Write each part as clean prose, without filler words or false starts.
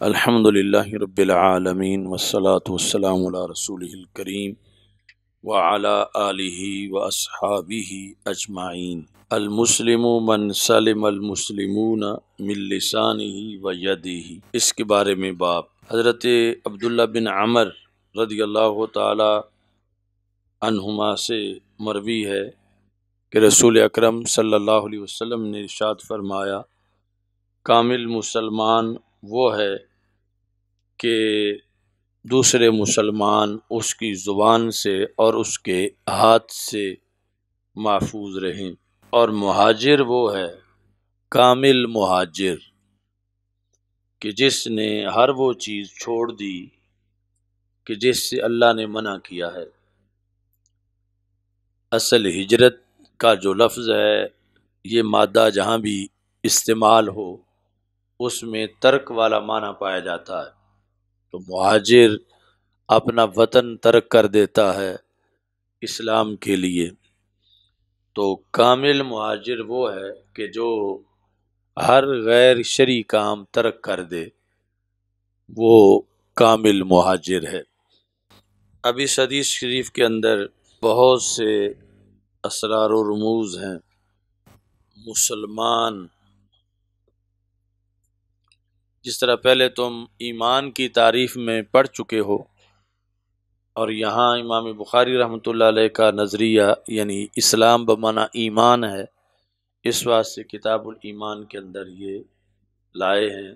الحمدللہ رب العالمین والصلاة والسلام علی رسولہ الکریم وعلی آلہ واصحابہ اجمعین۔ المسلم من سلم المسلمون من لسانہ ویدہ، اس کے بارے میں باب۔ حضرت عبداللہ بن عمر رضی اللہ تعالی عنہما سے مروی ہے کہ رسول اکرم صلی اللہ علیہ وسلم نے ارشاد فرمایا، کامل مسلمان وہ ہے کہ دوسرے مسلمان اس کی زبان سے اور اس کے ہاتھ سے محفوظ رہیں، اور مہاجر وہ ہے، کامل مہاجر، کہ جس نے ہر وہ چیز چھوڑ دی کہ جس سے اللہ نے منع کیا ہے۔ اصل ہجرت کا جو لفظ ہے، یہ مادہ جہاں بھی استعمال ہو اس میں ترک والا معنی پایا جاتا ہے، تو مہاجر اپنا وطن ترک کر دیتا ہے اسلام کے لیے۔ تو کامل مہاجر وہ ہے کہ جو ہر غیر شرعی کام ترک کر دے، وہ کامل مہاجر ہے۔ اب اس حدیث شریف کے اندر بہت سے اسرار و رموز ہیں۔ مسلمان، جس طرح پہلے تم ایمان کی تعریف میں پڑھ چکے ہو، اور یہاں امام بخاری رحمۃ اللہ علیہ کا نظریہ یعنی اسلام بمعنی ایمان ہے، اس واسطے کتاب الایمان کے اندر یہ لائے ہیں۔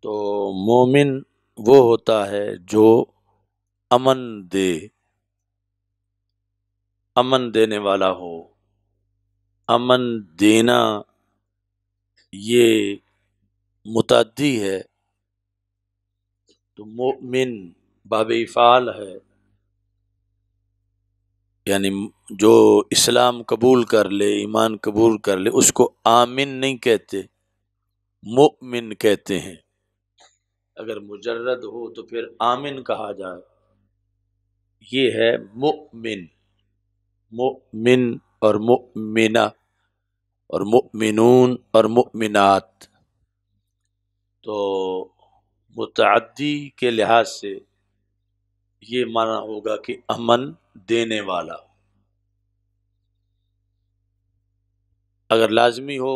تو مومن وہ ہوتا ہے جو امن دے، امن دینے والا ہو۔ امن دینا یہ متعدی ہے، تو مومن باب افعال ہے، یعنی جو اسلام قبول کر لے، ایمان قبول کر لے، اس کو آمن نہیں کہتے، مؤمن کہتے ہیں۔ اگر مجرد ہو تو پھر آمن کہا جائے، یہ ہے مؤمن۔ مؤمن اور مؤمنہ اور مؤمنون اور مؤمنات، تو متعدی کے لحاظ سے یہ معنی ہوگا کہ امن دینے والا۔ اگر لازمی ہو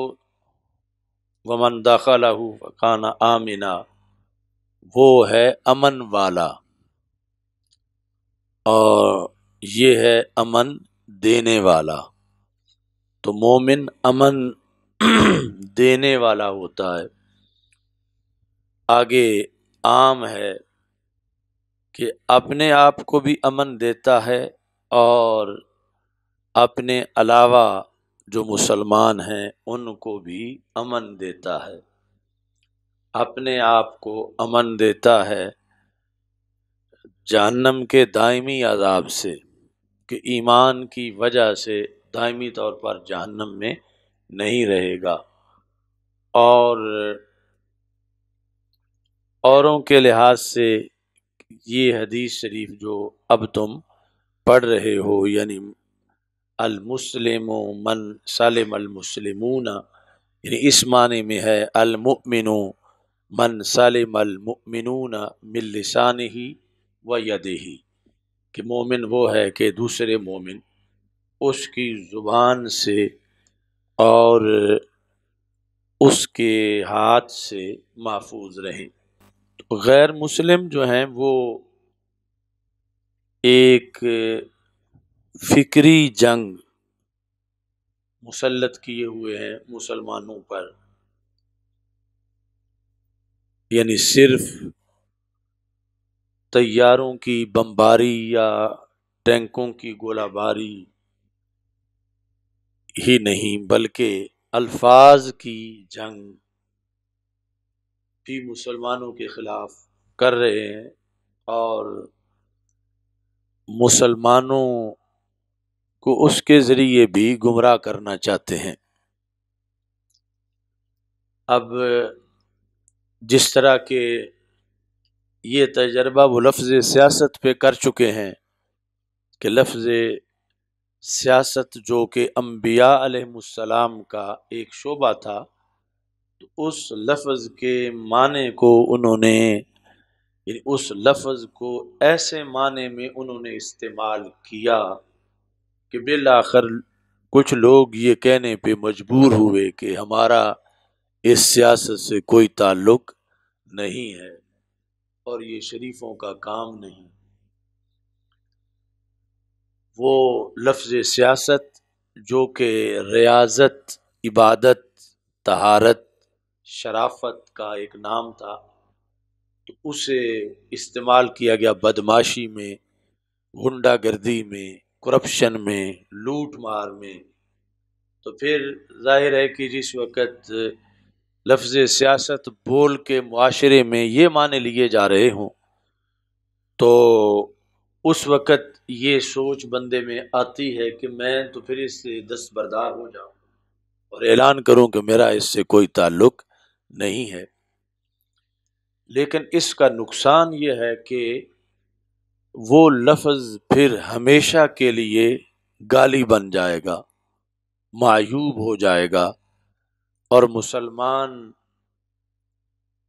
ومن دخلہ فکان آمنا، وہ ہے امن والا، اور یہ ہے امن دینے والا۔ تو مومن امن دینے والا ہوتا ہے۔ آگے عام ہے کہ اپنے آپ کو بھی امن دیتا ہے، اور اپنے علاوہ جو مسلمان ہیں ان کو بھی امن دیتا ہے۔ اپنے آپ کو امن دیتا ہے جہنم کے دائمی عذاب سے، کہ ایمان کی وجہ سے دائمی طور پر جہنم میں نہیں رہے گا، اور اوروں کے لحاظ سے یہ حدیث شریف جو اب تم پڑھ رہے ہو، یعنی المسلم من سلم المسلمون، یعنی اس معنی میں ہے المؤمن من سلم المؤمنون من لسانہ و یدہ، کہ مومن وہ ہے کہ دوسرے مومن اس کی زبان سے اور اس کے ہاتھ سے محفوظ رہیں۔ غیر مسلم جو ہیں وہ ایک فکری جنگ مسلط کیے ہوئے ہیں مسلمانوں پر، یعنی صرف طیاروں کی بمباری یا ٹینکوں کی گولہ باری ہی نہیں، بلکہ الفاظ کی جنگ بھی مسلمانوں کے خلاف کر رہے ہیں، اور مسلمانوں کو اس کے ذریعے بھی گمراہ کرنا چاہتے ہیں۔ اب جس طرح کہ یہ تجربہ وہ لفظ سیاست پہ کر چکے ہیں، کہ لفظ سیاست جو کہ انبیاء علیہ السلام کا ایک شعبہ تھا، تو اس لفظ کے معنی کو انہوں نے، یعنی اس لفظ کو ایسے معنی میں انہوں نے استعمال کیا کہ بالآخر کچھ لوگ یہ کہنے پہ مجبور ہوئے کہ ہمارا اس سیاست سے کوئی تعلق نہیں ہے اور یہ شریفوں کا کام نہیں۔ وہ لفظ سیاست جو کہ ریاضت، عبادت، طہارت، شرافت کا ایک نام تھا، تو اسے استعمال کیا گیا بدماشی میں، غنڈہ گردی میں، کرپشن میں، لوٹ مار میں۔ تو پھر ظاہر ہے کہ جس وقت لفظ سیاست بول کے معاشرے میں یہ معنی لیے جا رہے ہوں تو اس وقت یہ سوچ بندے میں آتی ہے کہ میں تو پھر اس سے دستبردار ہو جاؤں اور اعلان کروں کہ میرا اس سے کوئی تعلق نہیں ہے۔ لیکن اس کا نقصان یہ ہے کہ وہ لفظ پھر ہمیشہ کے لیے گالی بن جائے گا، معیوب ہو جائے گا، اور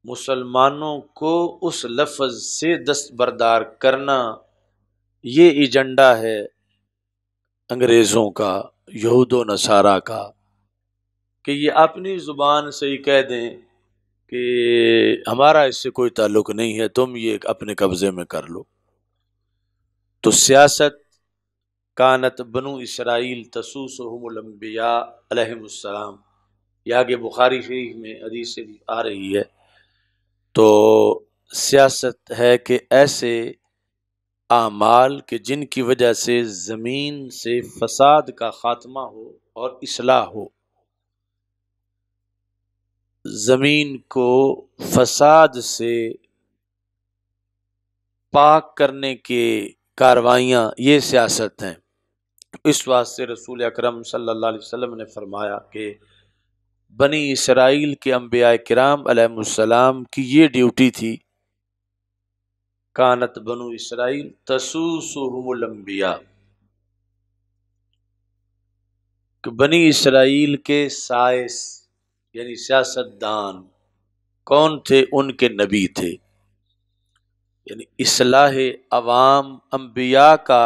مسلمانوں کو اس لفظ سے دستبردار کرنا یہ ایجنڈا ہے انگریزوں کا، یہود و نصارہ کا، کہ یہ اپنی زبان سے ہی کہہ دیں کہ ہمارا اس سے کوئی تعلق نہیں ہے، تم یہ اپنے قبضے میں کر لو۔ تو سیاست کانت بنو اسرائیل تسوسہم الانبیاء علیہم السلام، یہ آگے بخاری شریف میں حدیث سے بھی آ رہی ہے۔ تو سیاست ہے کہ ایسے اعمال کہ جن کی وجہ سے زمین سے فساد کا خاتمہ ہو اور اصلاح ہو، زمین کو فساد سے پاک کرنے کے کاروائیاں، یہ سیاست ہیں۔ اس واسطے رسول اکرم صلی اللہ علیہ وسلم نے فرمایا کہ بنی اسرائیل کے انبیاء کرام علیہ السلام کی یہ ڈیوٹی تھی، کانت بنو اسرائیل تسوسہم الانبیاء، کہ بنی اسرائیل کے سائس یعنی سیاست دان کون تھے؟ ان کے نبی تھے۔ یعنی اصلاح عوام انبیاء کا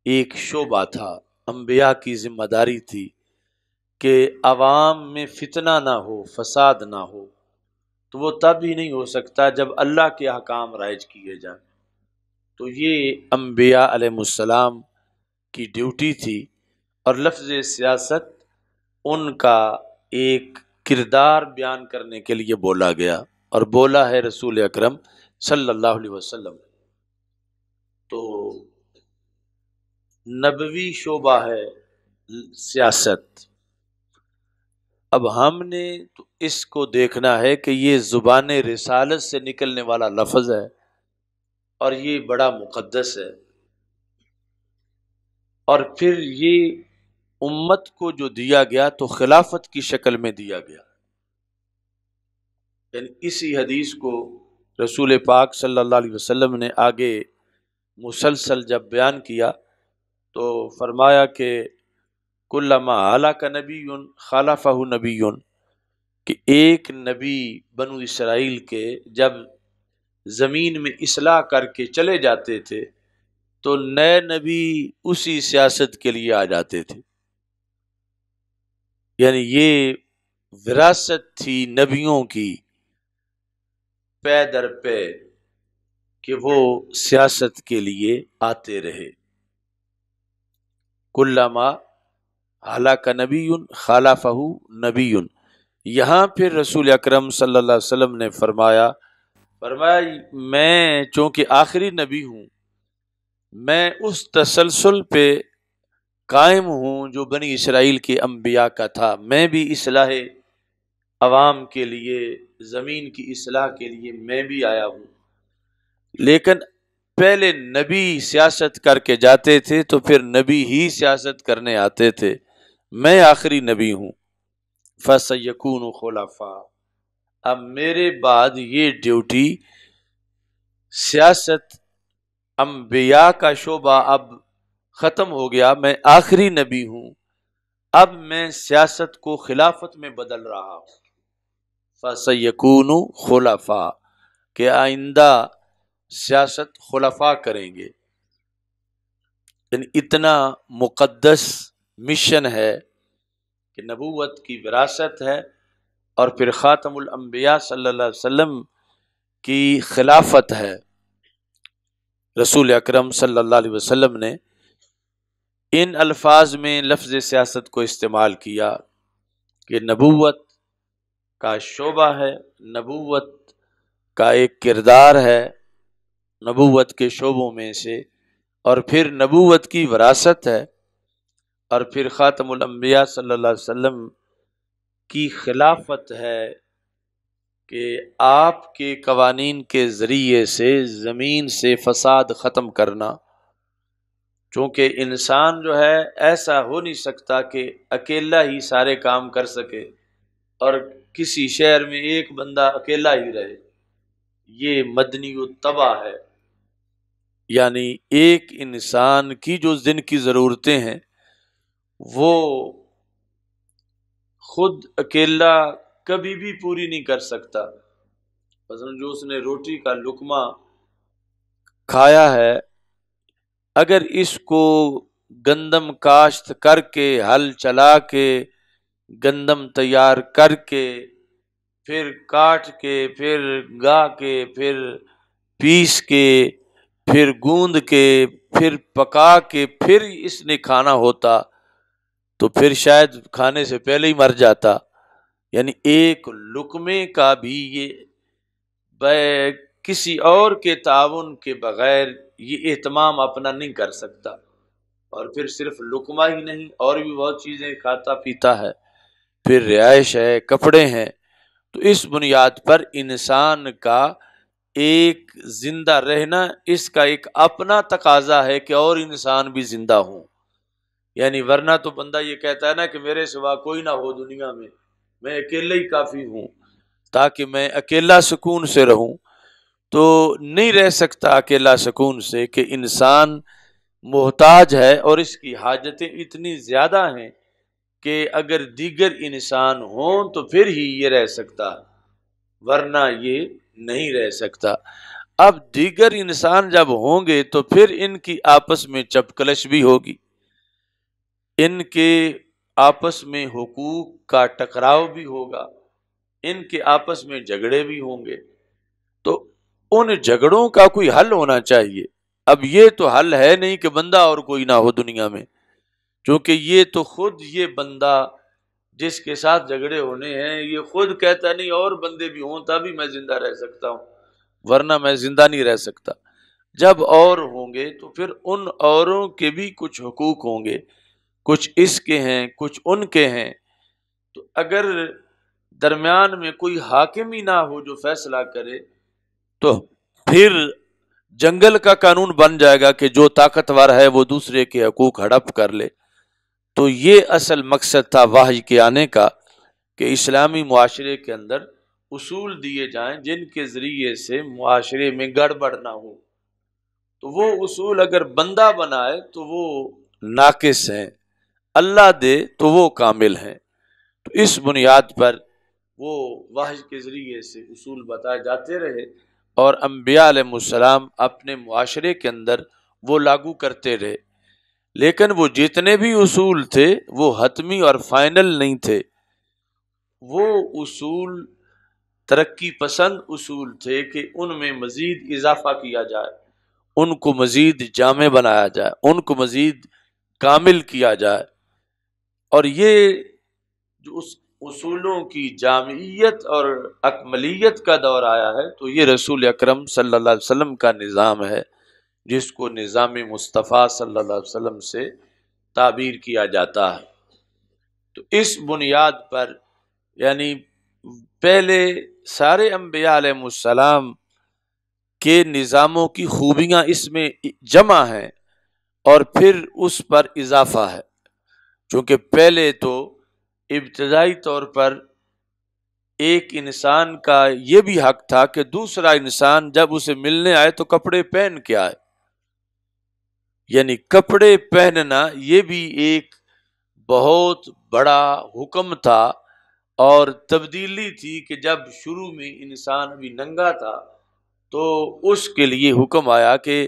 ایک شعبہ تھا، انبیاء کی ذمہ داری تھی کہ عوام میں فتنہ نہ ہو، فساد نہ ہو۔ تو وہ تب ہی نہیں ہو سکتا جب اللہ کے احکام رائج کیے جائیں۔ تو یہ انبیاء علیہ السلام کی ڈیوٹی تھی، اور لفظ سیاست ان کا ایک کردار بیان کرنے کے لیے بولا گیا، اور بولا ہے رسول اکرم صلی اللہ علیہ وسلم۔ تو نبوی شعبہ ہے سیاست۔ اب ہم نے تو اس کو دیکھنا ہے کہ یہ زبان رسالت سے نکلنے والا لفظ ہے اور یہ بڑا مقدس ہے، اور پھر یہ امت کو جو دیا گیا تو خلافت کی شکل میں دیا گیا۔ یعنی اسی حدیث کو رسول پاک صلی اللہ علیہ وسلم نے آگے مسلسل جب بیان کیا تو فرمایا کہ کلما ہلاک نبی خالفہ نبی، کہ ایک نبی بنو اسرائیل کے جب زمین میں اصلاح کر کے چلے جاتے تھے تو نئے نبی اسی سیاست کے لیے آ جاتے تھے۔ یعنی یہ وراثت تھی نبیوں کی پے در پے کہ وہ سیاست کے لیے آتے رہے۔ کلما ہلاک نبی خالفہ نبی، یہاں پھر رسول اکرم صلی اللہ علیہ وسلم نے فرمایا میں چونکہ آخری نبی ہوں، میں اس تسلسل پہ قائم ہوں جو بنی اسرائیل کے انبیاء کا تھا۔ میں بھی اصلاح عوام کے لیے، زمین کی اصلاح کے لیے میں بھی آیا ہوں، لیکن پہلے نبی سیاست کر کے جاتے تھے تو پھر نبی ہی سیاست کرنے آتے تھے، میں آخری نبی ہوں۔ فَسَيَكُونُ خُلَفَاءَ، اب میرے بعد یہ ڈیوٹی سیاست انبیاء کا شعبہ اب ختم ہو گیا، میں آخری نبی ہوں، اب میں سیاست کو خلافت میں بدل رہا ہوں۔ فَسَيَكُونُ خُلَفَاء، کہ آئندہ سیاست خلفاء کریں گے. یعنی اتنا مقدس مشن ہے کہ نبوت کی وراثت ہے، اور پھر خاتم الانبیاء صلی اللہ علیہ وسلم کی خلافت ہے. رسول اکرم صلی اللہ علیہ وسلم نے ان الفاظ میں لفظ سیاست کو استعمال کیا کہ نبوت کا شعبہ ہے، نبوت کا ایک کردار ہے نبوت کے شعبوں میں سے، اور پھر نبوت کی وراثت ہے، اور پھر خاتم الانبیاء صلی اللہ علیہ وسلم کی خلافت ہے کہ آپ کے قوانین کے ذریعے سے زمین سے فساد ختم کرنا. چونکہ انسان جو ہے ایسا ہو نہیں سکتا کہ اکیلا ہی سارے کام کر سکے، اور کسی شہر میں ایک بندہ اکیلا ہی رہے. یہ مدنی الطبع ہے، یعنی ایک انسان کی جو دن کی ضرورتیں ہیں وہ خود اکیلا کبھی بھی پوری نہیں کر سکتا. مثلا جو اس نے روٹی کا لقمہ کھایا ہے، اگر اس کو گندم کاشت کر کے، ہل چلا کے، گندم تیار کر کے، پھر کاٹ کے، پھر گا کے، پھر پیس کے، پھر گوند کے، پھر پکا کے، پھر اس نے کھانا ہوتا تو پھر شاید کھانے سے پہلے ہی مر جاتا. یعنی ایک لقمے کا بھی یہ کسی اور کے تعاون کے بغیر یہ اہتمام اپنا نہیں کر سکتا. اور پھر صرف لقمہ ہی نہیں، اور بھی بہت چیزیں کھاتا پیتا ہے، پھر رہائش ہے، کپڑے ہیں. تو اس بنیاد پر انسان کا ایک زندہ رہنا، اس کا ایک اپنا تقاضا ہے کہ اور انسان بھی زندہ ہوں. یعنی ورنہ تو بندہ یہ کہتا ہے نا کہ میرے سوا کوئی نہ ہو دنیا میں اکیلے ہی کافی ہوں، تاکہ میں اکیلا سکون سے رہوں. تو نہیں رہ سکتا اکیلا سکون سے، کہ انسان محتاج ہے، اور اس کی حاجتیں اتنی زیادہ ہیں کہ اگر دیگر انسان ہوں تو پھر ہی یہ رہ سکتا، ورنہ یہ نہیں رہ سکتا. اب دیگر انسان جب ہوں گے تو پھر ان کی آپس میں چپکلش بھی ہوگی، ان کے آپس میں حقوق کا ٹکراؤ بھی ہوگا، ان کے آپس میں جھگڑے بھی ہوں گے. تو ان جھگڑوں کا کوئی حل ہونا چاہیے. اب یہ تو حل ہے نہیں کہ بندہ اور کوئی نہ ہو دنیا میں، کیونکہ یہ تو خود یہ بندہ جس کے ساتھ جھگڑے ہونے ہیں یہ خود کہتا نہیں اور بندے بھی ہوں تبھی میں زندہ رہ سکتا ہوں، ورنہ میں زندہ نہیں رہ سکتا. جب اور ہوں گے تو پھر ان اوروں کے بھی کچھ حقوق ہوں گے، کچھ اس کے ہیں، کچھ ان کے ہیں. تو اگر درمیان میں کوئی حاکم ہی نہ ہو جو فیصلہ کرے تو پھر جنگل کا قانون بن جائے گا کہ جو طاقتور ہے وہ دوسرے کے حقوق ہڑپ کر لے. تو یہ اصل مقصد تھا وحی کے آنے کا، کہ اسلامی معاشرے کے اندر اصول دیے جائیں جن کے ذریعے سے معاشرے میں گڑبڑ نہ ہو. تو وہ اصول اگر بندہ بنائے تو وہ ناقص ہیں، اللہ دے تو وہ کامل ہیں. تو اس بنیاد پر وہ وحی کے ذریعے سے اصول بتائے جاتے رہے، اور انبیاء علیہ السلام اپنے معاشرے کے اندر وہ لاگو کرتے رہے. لیکن وہ جتنے بھی اصول تھے وہ حتمی اور فائنل نہیں تھے، وہ اصول ترقی پسند اصول تھے کہ ان میں مزید اضافہ کیا جائے، ان کو مزید جامع بنایا جائے، ان کو مزید کامل کیا جائے. اور یہ جو اس اصولوں کی جامعیت اور اکملیت کا دور آیا ہے تو یہ رسول اکرم صلی اللہ علیہ وسلم کا نظام ہے، جس کو نظام مصطفیٰ صلی اللہ علیہ وسلم سے تعبیر کیا جاتا ہے. تو اس بنیاد پر یعنی پہلے سارے انبیاء علیہ السلام کے نظاموں کی خوبیاں اس میں جمع ہیں، اور پھر اس پر اضافہ ہے. چونکہ پہلے تو ابتدائی طور پر ایک انسان کا یہ بھی حق تھا کہ دوسرا انسان جب اسے ملنے آئے تو کپڑے پہن کے آئے. یعنی کپڑے پہننا یہ بھی ایک بہت بڑا حکم تھا، اور تبدیلی تھی کہ جب شروع میں انسان ابھی ننگا تھا تو اس کے لیے حکم آیا کہ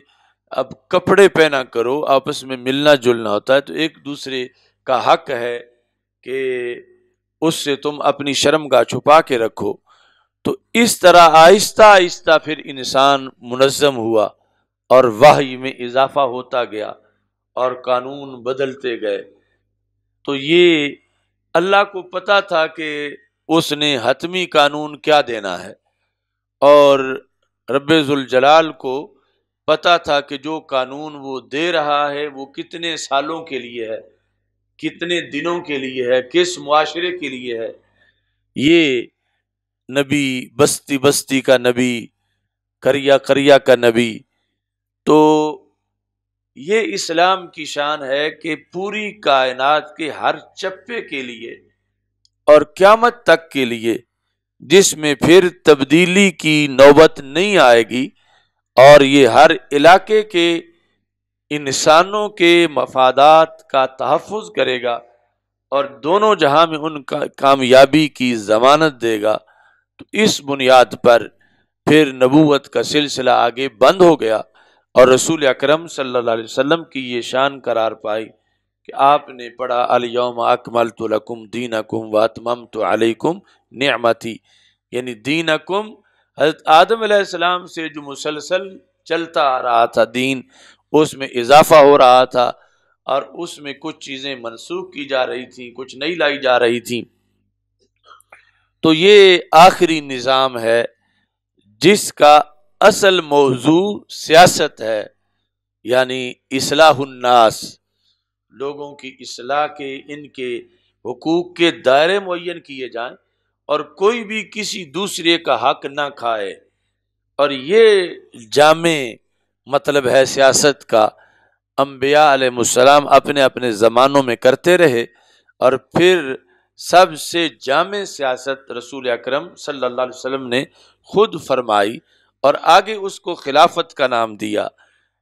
اب کپڑے پہنا کرو، آپس میں ملنا جلنا ہوتا ہے تو ایک دوسرے کا حق ہے کہ اس سے تم اپنی شرمگاہ چھپا کے رکھو۔ تو اس طرح آہستہ آہستہ پھر انسان منظم ہوا اور وحی میں اضافہ ہوتا گیا اور قانون بدلتے گئے۔ تو یہ اللہ کو پتا تھا کہ اس نے حتمی قانون کیا دینا ہے، اور رب ذوالجلال کو پتا تھا کہ جو قانون وہ دے رہا ہے وہ کتنے سالوں کے لیے ہے، کتنے دنوں کے لیے ہے، کس معاشرے کے لیے ہے۔ یہ نبی بستی بستی کا نبی، قریہ قریہ کا نبی، تو یہ اسلام کی شان ہے کہ پوری کائنات کے ہر چپے کے لیے اور قیامت تک کے لیے، جس میں پھر تبدیلی کی نوبت نہیں آئے گی، اور یہ ہر علاقے کے انسانوں کے مفادات کا تحفظ کرے گا اور دونوں جہاں میں ان کا کامیابی کی ضمانت دے گا۔ تو اس بنیاد پر پھر نبوت کا سلسلہ آگے بند ہو گیا، اور رسول اکرم صلی اللہ علیہ وسلم کی یہ شان قرار پائی کہ آپ نے پڑھا الیوم اکملت لکم دینکم واتممت علیکم نعمتی، یعنی دینکم، حضرت آدم علیہ السلام سے جو مسلسل چلتا آ رہا تھا دین، اس میں اضافہ ہو رہا تھا اور اس میں کچھ چیزیں منسوخ کی جا رہی تھیں، کچھ نئی لائی جا رہی تھیں۔ تو یہ آخری نظام ہے جس کا اصل موضوع سیاست ہے، یعنی اصلاح الناس، لوگوں کی اصلاح کے، ان کے حقوق کے دائرے معین کیے جائیں اور کوئی بھی کسی دوسرے کا حق نہ کھائے۔ اور یہ جامع مطلب ہے سیاست کا۔ انبیاء علیہ السلام اپنے اپنے زمانوں میں کرتے رہے، اور پھر سب سے جامع سیاست رسول اکرم صلی اللہ علیہ وسلم نے خود فرمائی، اور آگے اس کو خلافت کا نام دیا۔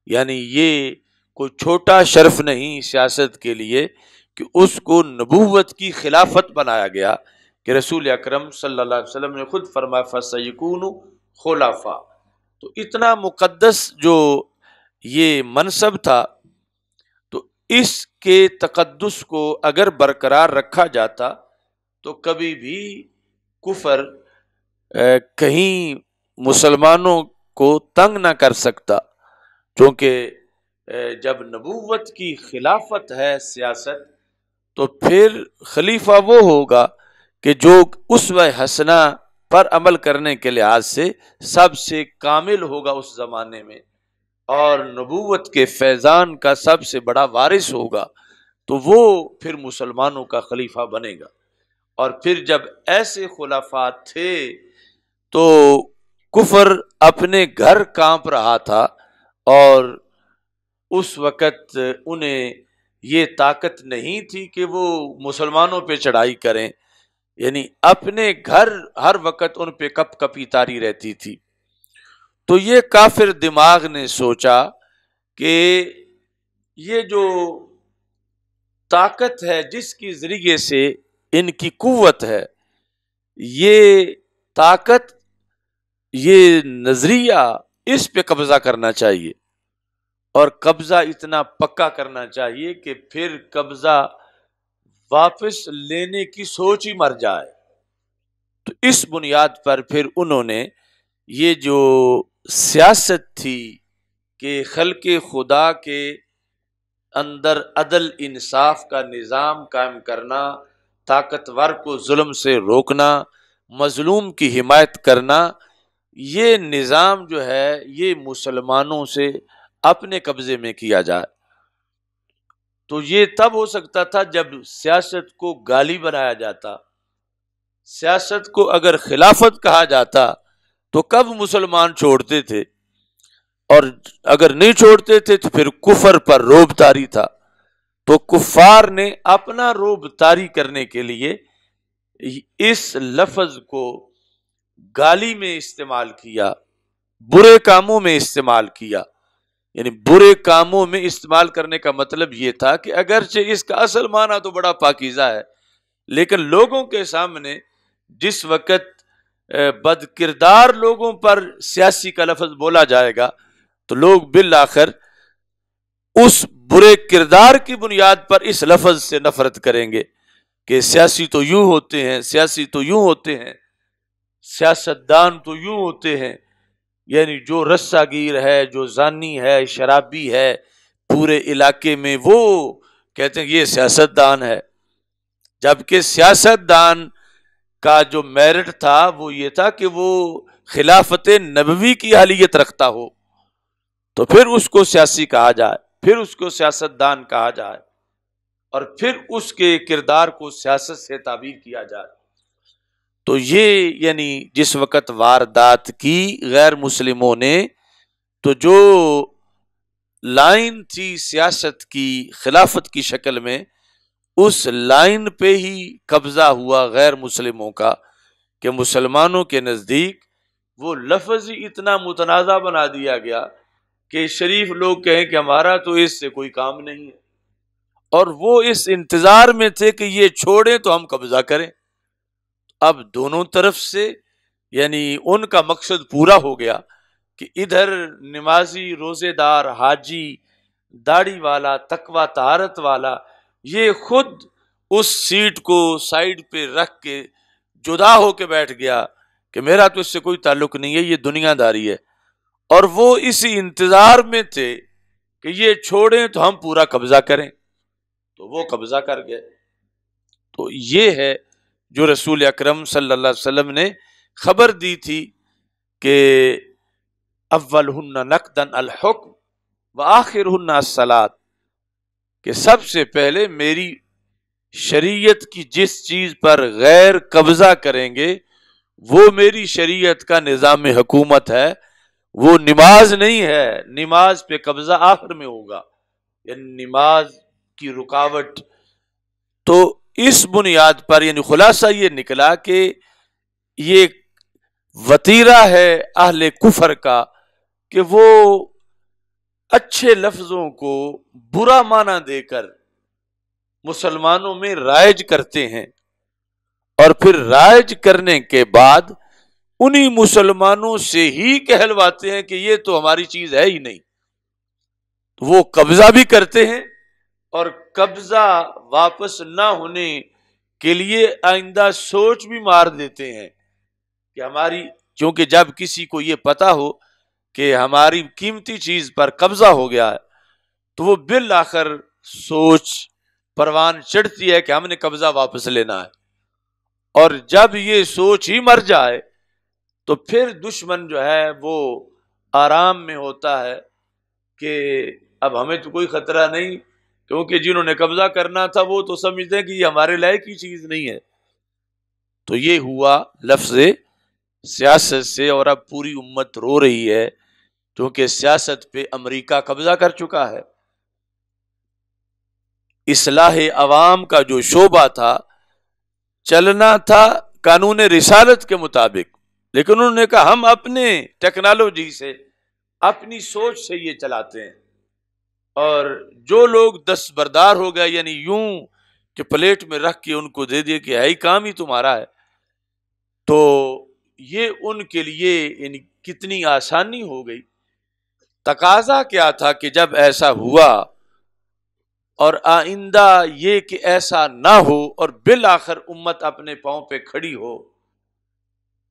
یعنی یہ کوئی چھوٹا شرف نہیں سیاست کے لیے کہ اس کو نبوت کی خلافت بنایا گیا، کہ رسول اکرم صلی اللہ علیہ وسلم نے خود فرمایا فَسَيَكُونُ خلافہ۔ تو اتنا مقدس جو یہ منصب تھا، تو اس کے تقدس کو اگر برقرار رکھا جاتا تو کبھی بھی کفر کہیں مسلمانوں کو تنگ نہ کر سکتا، کیونکہ جب نبوت کی خلافت ہے سیاست، تو پھر خلیفہ وہ ہوگا کہ جو اسوہ حسنہ پر عمل کرنے کے لحاظ سے سب سے کامل ہوگا اس زمانے میں، اور نبوت کے فیضان کا سب سے بڑا وارث ہوگا، تو وہ پھر مسلمانوں کا خلیفہ بنے گا۔ اور پھر جب ایسے خلفاء تھے تو کفر اپنے گھر کانپ رہا تھا، اور اس وقت انہیں یہ طاقت نہیں تھی کہ وہ مسلمانوں پہ چڑھائی کریں، یعنی اپنے گھر ہر وقت ان پہ کپ کپی تاری رہتی تھی۔ تو یہ کافر دماغ نے سوچا کہ یہ جو طاقت ہے جس کی ذریعے سے ان کی قوت ہے، یہ طاقت، یہ نظریہ، اس پہ قبضہ کرنا چاہیے، اور قبضہ اتنا پکا کرنا چاہیے کہ پھر قبضہ واپس لینے کی سوچ ہی مر جائے۔ تو اس بنیاد پر پھر انہوں نے یہ جو سیاست تھی کہ خلق خدا کے اندر عدل انصاف کا نظام قائم کرنا، طاقتور کو ظلم سے روکنا، مظلوم کی حمایت کرنا، یہ نظام جو ہے یہ مسلمانوں سے اپنے قبضے میں کیا جائے۔ تو یہ تب ہو سکتا تھا جب سیاست کو گالی بنایا جاتا، سیاست کو اگر خلافت کہا جاتا تو کب مسلمان چھوڑتے تھے، اور اگر نہیں چھوڑتے تھے تو پھر کفر پر روب طاری تھا۔ تو کفار نے اپنا روب طاری کرنے کے لیے اس لفظ کو گالی میں استعمال کیا، برے کاموں میں استعمال کیا۔ یعنی برے کاموں میں استعمال کرنے کا مطلب یہ تھا کہ اگرچہ اس کا اصل معنی تو بڑا پاکیزہ ہے، لیکن لوگوں کے سامنے جس وقت بد کردار لوگوں پر سیاسی کا لفظ بولا جائے گا تو لوگ بالآخر اس برے کردار کی بنیاد پر اس لفظ سے نفرت کریں گے کہ سیاسی تو یوں ہوتے ہیں، سیاسی تو یوں ہوتے ہیں، سیاستدان تو یوں ہوتے ہیں، یعنی جو رسہ گیر ہے، جو زانی ہے، شرابی ہے پورے علاقے میں، وہ کہتے ہیں یہ سیاستدان ہے، جبکہ سیاستدان کا جو میرٹ تھا وہ یہ تھا کہ وہ خلافت نبوی کی اہلیت رکھتا ہو، تو پھر اس کو سیاسی کہا جائے، پھر اس کو سیاستدان کہا جائے، اور پھر اس کے کردار کو سیاست سے تعبیر کیا جائے۔ تو یہ یعنی جس وقت واردات کی غیر مسلموں نے، تو جو لائن تھی سیاست کی خلافت کی شکل میں، اس لائن پہ ہی قبضہ ہوا غیر مسلموں کا، کہ مسلمانوں کے نزدیک وہ لفظ ہی اتنا متنازع بنا دیا گیا کہ شریف لوگ کہیں کہ ہمارا تو اس سے کوئی کام نہیں ہے، اور وہ اس انتظار میں تھے کہ یہ چھوڑیں تو ہم قبضہ کریں۔ اب دونوں طرف سے یعنی ان کا مقصد پورا ہو گیا کہ ادھر نمازی، روزے دار، حاجی، داڑھی والا، تقوی طہارت والا، یہ خود اس سیٹ کو سائیڈ پہ رکھ کے جدا ہو کے بیٹھ گیا کہ میرا تو اس سے کوئی تعلق نہیں ہے، یہ دنیا داری ہے، اور وہ اسی انتظار میں تھے کہ یہ چھوڑیں تو ہم پورا قبضہ کریں، تو وہ قبضہ کر گئے۔ تو یہ ہے جو رسول اکرم صلی اللہ علیہ وسلم نے خبر دی تھی کہ اولہن نقدن الحکم وآخرہن الصلاۃ، کہ سب سے پہلے میری شریعت کی جس چیز پر غیر قبضہ کریں گے وہ میری شریعت کا نظام حکومت ہے، وہ نماز نہیں ہے، نماز پہ قبضہ آخر میں ہوگا، یعنی نماز کی رکاوٹ۔ تو اس بنیاد پر یعنی خلاصہ یہ نکلا کہ یہ وتیرہ ہے اہل کفر کا کہ وہ اچھے لفظوں کو برا معنی دے کر مسلمانوں میں رائج کرتے ہیں، اور پھر رائج کرنے کے بعد انہی مسلمانوں سے ہی کہلواتے ہیں کہ یہ تو ہماری چیز ہے ہی نہیں، وہ قبضہ بھی کرتے ہیں، اور قبضہ واپس نہ ہونے کے لیے آئندہ سوچ بھی مار دیتے ہیں کہ ہماری، کیونکہ جب کسی کو یہ پتا ہو کہ ہماری قیمتی چیز پر قبضہ ہو گیا ہے تو وہ بالآخر سوچ پروان چڑھتی ہے کہ ہم نے قبضہ واپس لینا ہے، اور جب یہ سوچ ہی مر جائے تو پھر دشمن جو ہے وہ آرام میں ہوتا ہے کہ اب ہمیں تو کوئی خطرہ نہیں، کیونکہ جنہوں نے قبضہ کرنا تھا وہ تو سمجھتے ہیں کہ یہ ہمارے لائق کی چیز نہیں ہے۔ تو یہ ہوا لفظ سیاست سے، اور اب پوری امت رو رہی ہے کیونکہ سیاست پہ امریکہ قبضہ کر چکا ہے۔ اصلاح عوام کا جو شعبہ تھا چلنا تھا قانون رسالت کے مطابق، لیکن انہوں نے کہا ہم اپنے ٹیکنالوجی سے، اپنی سوچ سے یہ چلاتے ہیں، اور جو لوگ دستبردار ہو گئے یعنی یوں کہ پلیٹ میں رکھ کے ان کو دے دیا کہ ہے کام ہی تمہارا ہے، تو یہ ان کے لیے یعنی کتنی آسانی ہو گئی۔ تقاضا کیا تھا کہ جب ایسا ہوا اور آئندہ یہ کہ ایسا نہ ہو اور بالآخر امت اپنے پاؤں پہ کھڑی ہو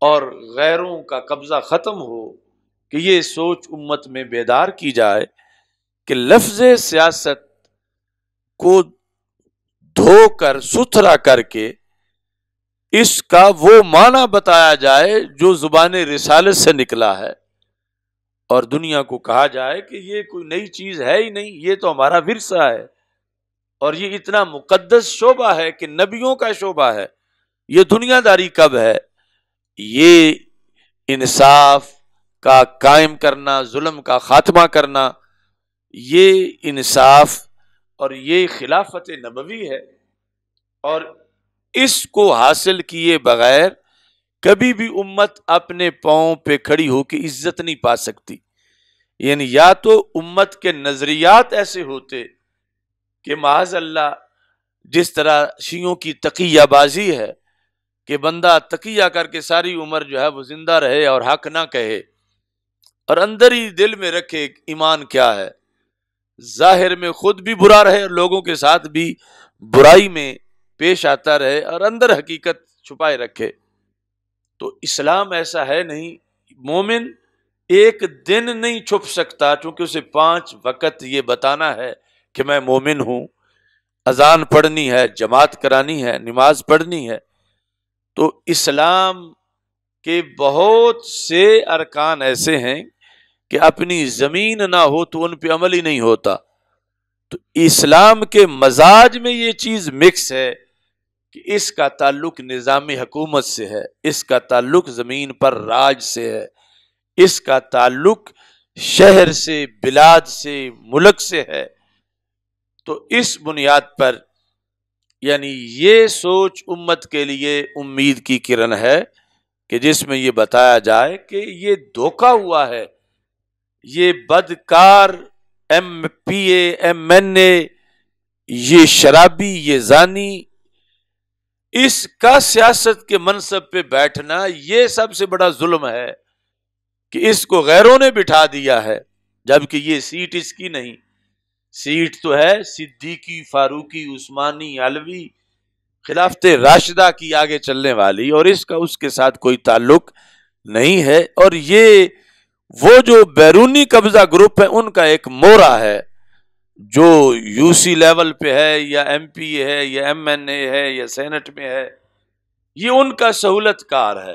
اور غیروں کا قبضہ ختم ہو، کہ یہ سوچ امت میں بیدار کی جائے کہ لفظ سیاست کو دھو کر ستھرا کر کے اس کا وہ معنی بتایا جائے جو زبان رسالت سے نکلا ہے، اور دنیا کو کہا جائے کہ یہ کوئی نئی چیز ہے ہی نہیں، یہ تو ہمارا ورثہ ہے، اور یہ اتنا مقدس شعبہ ہے کہ نبیوں کا شعبہ ہے۔ یہ دنیا داری کب ہے؟ یہ انصاف کا قائم کرنا، ظلم کا خاتمہ کرنا، یہ انصاف اور یہ خلافت نبوی ہے، اور اس کو حاصل کیے بغیر کبھی بھی امت اپنے پاؤں پہ کھڑی ہو کے عزت نہیں پا سکتی۔ یعنی یا تو امت کے نظریات ایسے ہوتے کہ معاذ اللہ جس طرح شیعوں کی تقیہ بازی ہے کہ بندہ تقیہ کر کے ساری عمر جو ہے وہ زندہ رہے اور حق نہ کہے، اور اندر ہی دل میں رکھے ایمان کیا ہے، ظاہر میں خود بھی برا رہے اور لوگوں کے ساتھ بھی برائی میں پیش آتا رہے اور اندر حقیقت چھپائے رکھے۔ تو اسلام ایسا ہے نہیں، مومن ایک دن نہیں چھپ سکتا، چونکہ اسے 5 وقت یہ بتانا ہے کہ میں مومن ہوں، اذان پڑھنی ہے، جماعت کرانی ہے، نماز پڑھنی ہے۔ تو اسلام کے بہت سے ارکان ایسے ہیں کہ اپنی زمین نہ ہو تو ان پہ عمل ہی نہیں ہوتا۔ تو اسلام کے مزاج میں یہ چیز مکس ہے کہ اس کا تعلق نظام حکومت سے ہے، اس کا تعلق زمین پر راج سے ہے، اس کا تعلق شہر سے، بلاد سے، ملک سے ہے۔ تو اس بنیاد پر یعنی یہ سوچ امت کے لیے امید کی کرن ہے کہ جس میں یہ بتایا جائے کہ یہ دھوکا ہوا ہے، یہ بدکار ایم پی اے، ایم این اے، یہ شرابی، یہ زانی، اس کا سیاست کے منصب پہ بیٹھنا یہ سب سے بڑا ظلم ہے کہ اس کو غیروں نے بٹھا دیا ہے، جبکہ یہ سیٹ اس کی نہیں، سیٹ تو ہے صدیقی، فاروقی، عثمانی، علوی، خلافت راشدہ کی آگے چلنے والی، اور اس کا اس کے ساتھ کوئی تعلق نہیں ہے۔ اور یہ وہ جو بیرونی قبضہ گروپ ہے ان کا ایک مورا ہے جو یو سی لیول پہ ہے یا ایم پی اے ہے یا ایم این اے ہے یا سینٹ میں ہے، یہ ان کا سہولت کار ہے،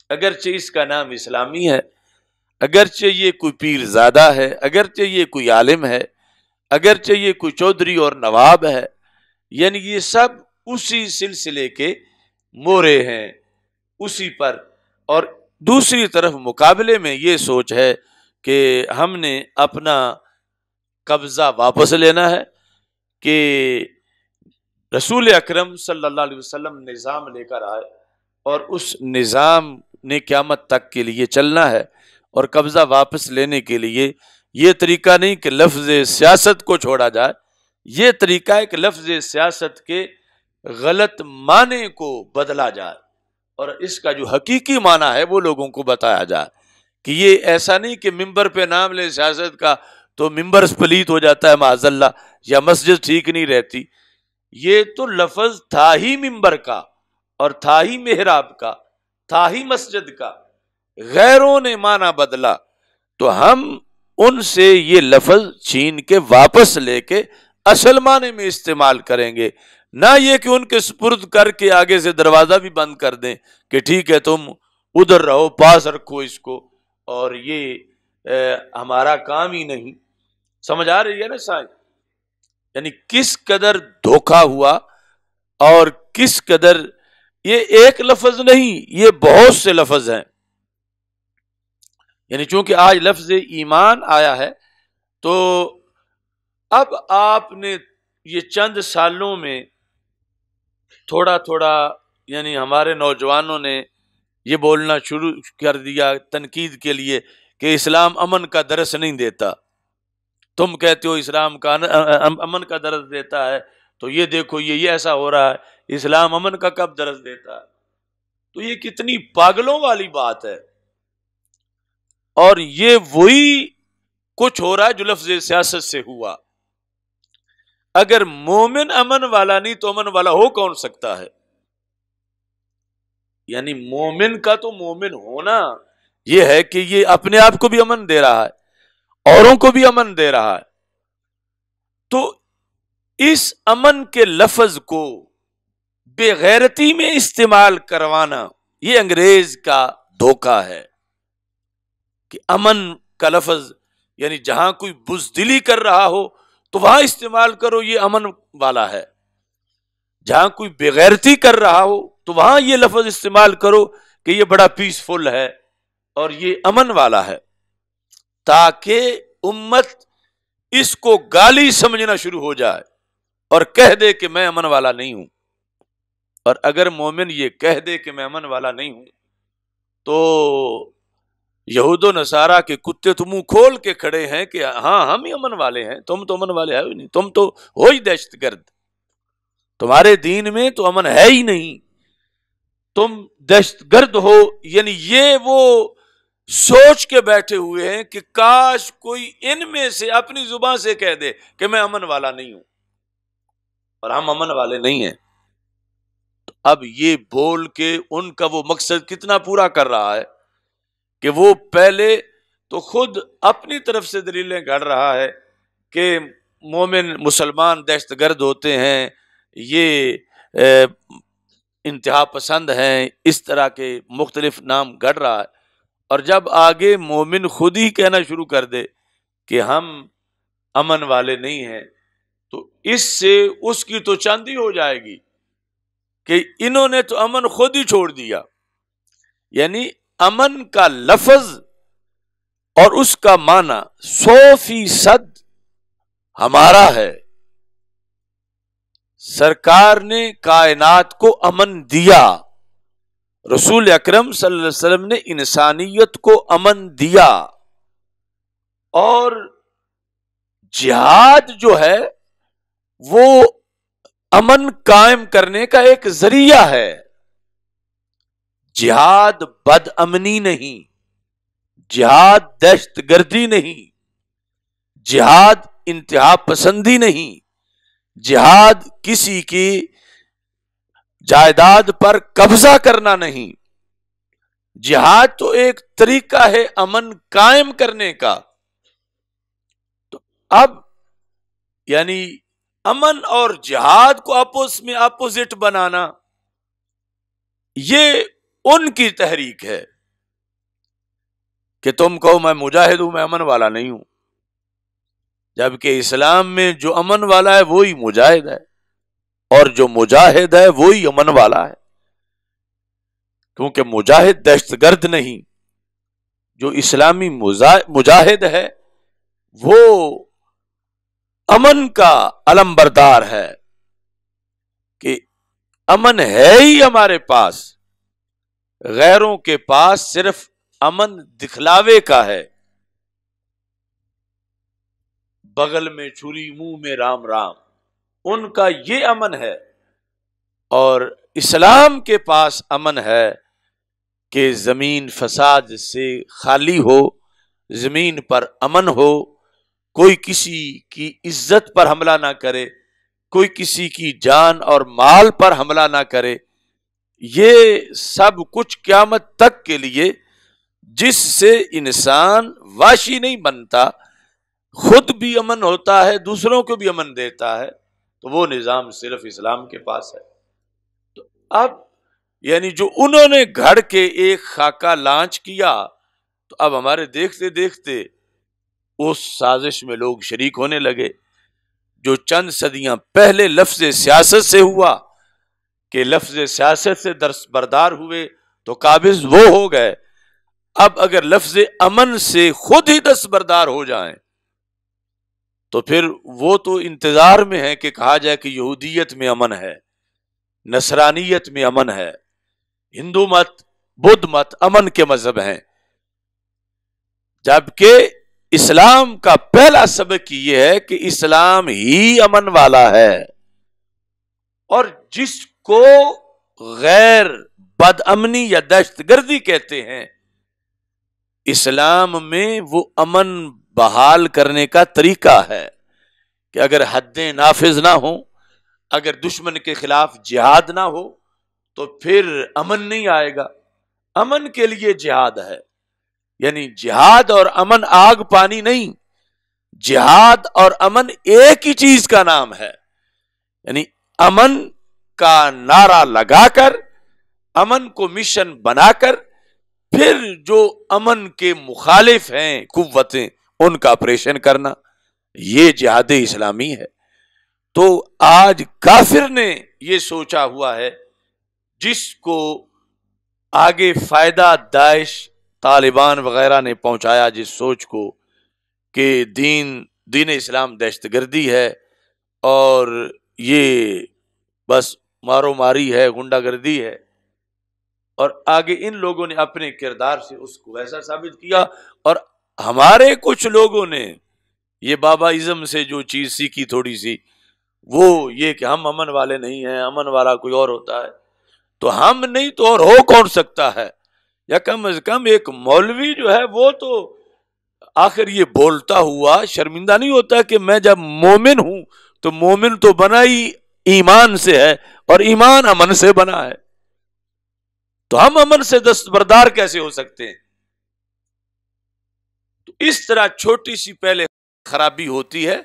اگرچہ اس کا نام اسلامی ہے، اگرچہ یہ کوئی پیر زادہ ہے، اگرچہ یہ کوئی عالم ہے، اگرچہ یہ کوئی چودھری اور نواب ہے، یعنی یہ سب اسی سلسلے کے مورے ہیں اسی پر۔ اور دوسری طرف مقابلے میں یہ سوچ ہے کہ ہم نے اپنا قبضہ واپس لینا ہے، کہ رسول اکرم صلی اللہ علیہ وسلم نظام لے کر آئے اور اس نظام نے قیامت تک کے لیے چلنا ہے، اور قبضہ واپس لینے کے لیے یہ طریقہ نہیں کہ لفظ سیاست کو چھوڑا جائے، یہ طریقہ ہے کہ لفظ سیاست کے غلط معنی کو بدلا جائے اور اس کا جو حقیقی معنی ہے وہ لوگوں کو بتایا جائے، کہ یہ ایسا نہیں کہ ممبر پہ نام لے سیاست کا تو ممبر پلیت ہو جاتا ہے معاذ اللہ، یا مسجد ٹھیک نہیں رہتی۔ یہ تو لفظ تھا ہی ممبر کا، اور تھا ہی محراب کا، تھا ہی مسجد کا، غیروں نے معنی بدلا، تو ہم ان سے یہ لفظ چھین کے واپس لے کے اصل معنی میں استعمال کریں گے، نہ یہ کہ ان کے سپرد کر کے آگے سے دروازہ بھی بند کر دیں کہ ٹھیک ہے تم ادھر رہو، پاس رکھو اس کو، اور یہ ہمارا کام ہی نہیں۔ سمجھ آ رہی ہے نا سائن؟ یعنی کس قدر دھوکا ہوا، اور کس قدر یہ ایک لفظ نہیں، یہ بہت سے لفظ ہیں۔ یعنی چونکہ آج لفظ ایمان آیا ہے تو اب آپ نے یہ چند سالوں میں تھوڑا تھوڑا یعنی ہمارے نوجوانوں نے یہ بولنا شروع کر دیا تنقید کے لیے کہ اسلام امن کا درس نہیں دیتا۔ تم کہتے ہو اسلام کا امن کا درس دیتا ہے، تو یہ دیکھو یہ ایسا ہو رہا ہے، اسلام امن کا کب درس دیتا ہے؟ تو یہ کتنی پاگلوں والی بات ہے، اور یہ وہی کچھ ہو رہا ہے جو لفظ سیاست سے ہوا۔ اگر مومن امن والا نہیں تو امن والا ہو کون سکتا ہے؟ یعنی مومن کا تو مومن ہونا یہ ہے کہ یہ اپنے آپ کو بھی امن دے رہا ہے، اوروں کو بھی امن دے رہا ہے۔ تو اس امن کے لفظ کو بے غیرتی میں استعمال کروانا یہ انگریز کا دھوکہ ہے، کہ امن کا لفظ یعنی جہاں کوئی بزدلی کر رہا ہو تو وہاں استعمال کرو، یہ امن والا ہے، جہاں کوئی بغیرتی کر رہا ہو تو وہاں یہ لفظ استعمال کرو کہ یہ بڑا پیسفل ہے اور یہ امن والا ہے، تاکہ امت اس کو گالی سمجھنا شروع ہو جائے اور کہہ دے کہ میں امن والا نہیں ہوں۔ اور اگر مومن یہ کہہ دے کہ میں امن والا نہیں ہوں تو یہود و نصارہ کے کتے تو منہ کھول کے کھڑے ہیں کہ ہاں ہم ہی امن والے ہیں، تم تو امن والے ہے ہی نہیں، تم تو ہو ہی دہشت گرد، تمہارے دین میں تو امن ہے ہی نہیں۔ تم دہشت گرد ہو، یعنی یہ وہ سوچ کے بیٹھے ہوئے ہیں کہ کاش کوئی ان میں سے اپنی زبان سے کہہ دے کہ میں امن والا نہیں ہوں، اور ہم امن والے نہیں ہیں۔ اب یہ بول کے ان کا وہ مقصد کتنا پورا کر رہا ہے کہ وہ پہلے تو خود اپنی طرف سے دلیلیں گھڑ رہا ہے کہ مومن مسلمان دہشت گرد ہوتے ہیں، یہ انتہا پسند ہیں، اس طرح کے مختلف نام گھڑ رہا ہے، اور جب آگے مومن خود ہی کہنا شروع کر دے کہ ہم امن والے نہیں ہیں، تو اس سے اس کی تو چاندی ہو جائے گی کہ انہوں نے تو امن خود ہی چھوڑ دیا۔ یعنی امن کا لفظ اور اس کا معنی 100% ہمارا ہے۔ سرکار نے کائنات کو امن دیا، رسول اکرم صلی اللہ علیہ وسلم نے انسانیت کو امن دیا، اور جہاد جو ہے وہ امن قائم کرنے کا ایک ذریعہ ہے۔ جہاد بد امنی نہیں، جہاد دہشت گردی نہیں، جہاد انتہا پسندی نہیں، جہاد کسی کی جائیداد پر قبضہ کرنا نہیں، جہاد تو ایک طریقہ ہے امن قائم کرنے کا۔ تو اب یعنی امن اور جہاد کو آپس میں اپوزٹ بنانا یہ ان کی تحریک ہے کہ تم کہو میں مجاہد ہوں، میں امن والا نہیں ہوں، جبکہ اسلام میں جو امن والا ہے وہی مجاہد ہے، اور جو مجاہد ہے وہی امن والا ہے، کیونکہ مجاہد دہشت گرد نہیں، جو اسلامی مجاہد ہے وہ امن کا علم بردار ہے کہ امن ہے ہی ہمارے پاس، غیروں کے پاس صرف امن دکھلاوے کا ہے۔ بغل میں چھری منہ میں رام رام، ان کا یہ امن ہے، اور اسلام کے پاس امن ہے کہ زمین فساد سے خالی ہو، زمین پر امن ہو، کوئی کسی کی عزت پر حملہ نہ کرے، کوئی کسی کی جان اور مال پر حملہ نہ کرے۔ یہ سب کچھ قیامت تک کے لیے، جس سے انسان واشی نہیں بنتا، خود بھی امن ہوتا ہے، دوسروں کو بھی امن دیتا ہے، تو وہ نظام صرف اسلام کے پاس ہے۔ تو اب یعنی جو انہوں نے گھڑ کے ایک خاکہ لانچ کیا، تو اب ہمارے دیکھتے دیکھتے اس سازش میں لوگ شریک ہونے لگے۔ جو چند صدیاں پہلے لفظ سیاست سے ہوا کہ لفظ سیاست سے دستبردار ہوئے تو قابض وہ ہو گئے، اب اگر لفظ امن سے خود ہی دستبردار ہو جائیں تو پھر وہ تو انتظار میں ہے کہ کہا جائے کہ یہودیت میں امن ہے، نصرانیت میں امن ہے، ہندو مت، بدھ مت امن کے مذہب ہیں، جبکہ اسلام کا پہلا سبق یہ ہے کہ اسلام ہی امن والا ہے، اور جس کو غیر بد امنی یا دہشت گردی کہتے ہیں، اسلام میں وہ امن بحال کرنے کا طریقہ ہے کہ اگر حدیں نافذ نہ ہوں، اگر دشمن کے خلاف جہاد نہ ہو تو پھر امن نہیں آئے گا۔ امن کے لیے جہاد ہے، یعنی جہاد اور امن آگ پانی نہیں، جہاد اور امن ایک ہی چیز کا نام ہے۔ یعنی امن کا نعرہ لگا کر، امن کو مشن بنا کر، پھر جو امن کے مخالف ہیں قوتیں ان کا آپریشن کرنا، یہ جہاد اسلامی ہے۔ تو آج کافر نے یہ سوچا ہوا ہے، جس کو آگے فائدہ داعش، طالبان وغیرہ نے پہنچایا، جس سوچ کو کہ دین اسلام دہشت گردی ہے اور یہ بس مارو ماری ہے، غنڈہ گردی ہے، اور آگے ان لوگوں نے اپنے کردار سے اس کو ایسا ثابت کیا، اور ہمارے کچھ لوگوں نے یہ بابا ازم سے جو چیز سیکھی تھوڑی سی، وہ یہ کہ ہم امن والے نہیں ہیں، امن والا کوئی اور ہوتا ہے۔ تو ہم نہیں تو اور ہو کون سکتا ہے؟ یا کم از کم ایک مولوی جو ہے وہ تو آخر یہ بولتا ہوا شرمندہ نہیں ہوتا کہ میں جب مومن ہوں تو مومن تو بنا ہی ایمان سے ہے اور ایمان امن سے بنا ہے، تو ہم امن سے دستبردار کیسے ہو سکتے ہیں؟ تو اس طرح چھوٹی سی پہلے خرابی ہوتی ہے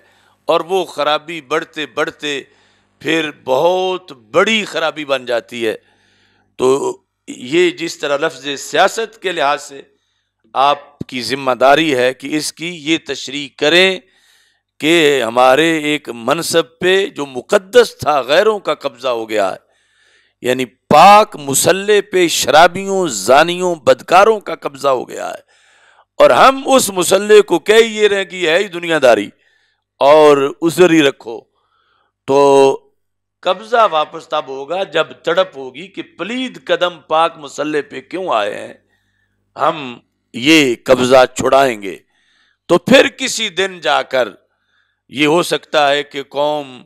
اور وہ خرابی بڑھتے بڑھتے پھر بہت بڑی خرابی بن جاتی ہے۔ تو یہ جس طرح لفظ سیاست کے لحاظ سے آپ کی ذمہ داری ہے کہ اس کی یہ تشریح کریں کہ ہمارے ایک منصب پہ جو مقدس تھا غیروں کا قبضہ ہو گیا ہے، یعنی پاک مسلح پہ شرابیوں، زانیوں، بدکاروں کا قبضہ ہو گیا ہے، اور ہم اس مسلح کو کہہ یہ رہے کہ ہے ہی دنیا داری اور عذر ہی رکھو۔ تو قبضہ واپس تب ہوگا جب تڑپ ہوگی کہ پلید قدم پاک مسلح پہ کیوں آئے ہیں، ہم یہ قبضہ چھڑائیں گے۔ تو پھر کسی دن جا کر یہ ہو سکتا ہے کہ قوم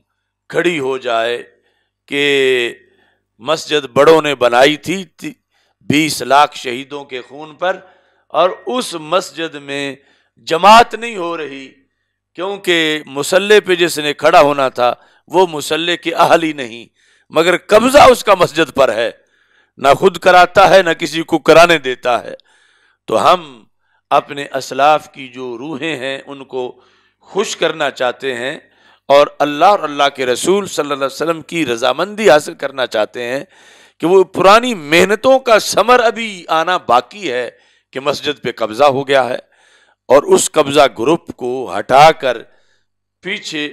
کھڑی ہو جائے کہ مسجد بڑوں نے بنائی تھی 20 لاکھ شہیدوں کے خون پر، اور اس مسجد میں جماعت نہیں ہو رہی کیونکہ مسلح پہ جس نے کھڑا ہونا تھا وہ مسلح کے اہل ہی نہیں، مگر قبضہ اس کا مسجد پر ہے، نہ خود کراتا ہے نہ کسی کو کرانے دیتا ہے۔ تو ہم اپنے اسلاف کی جو روحیں ہیں ان کو خوش کرنا چاہتے ہیں اور اللہ اور اللہ کے رسول صلی اللہ علیہ وسلم کی رضامندی حاصل کرنا چاہتے ہیں کہ وہ پرانی محنتوں کا ثمر ابھی آنا باقی ہے کہ مسجد پہ قبضہ ہو گیا ہے، اور اس قبضہ گروپ کو ہٹا کر پیچھے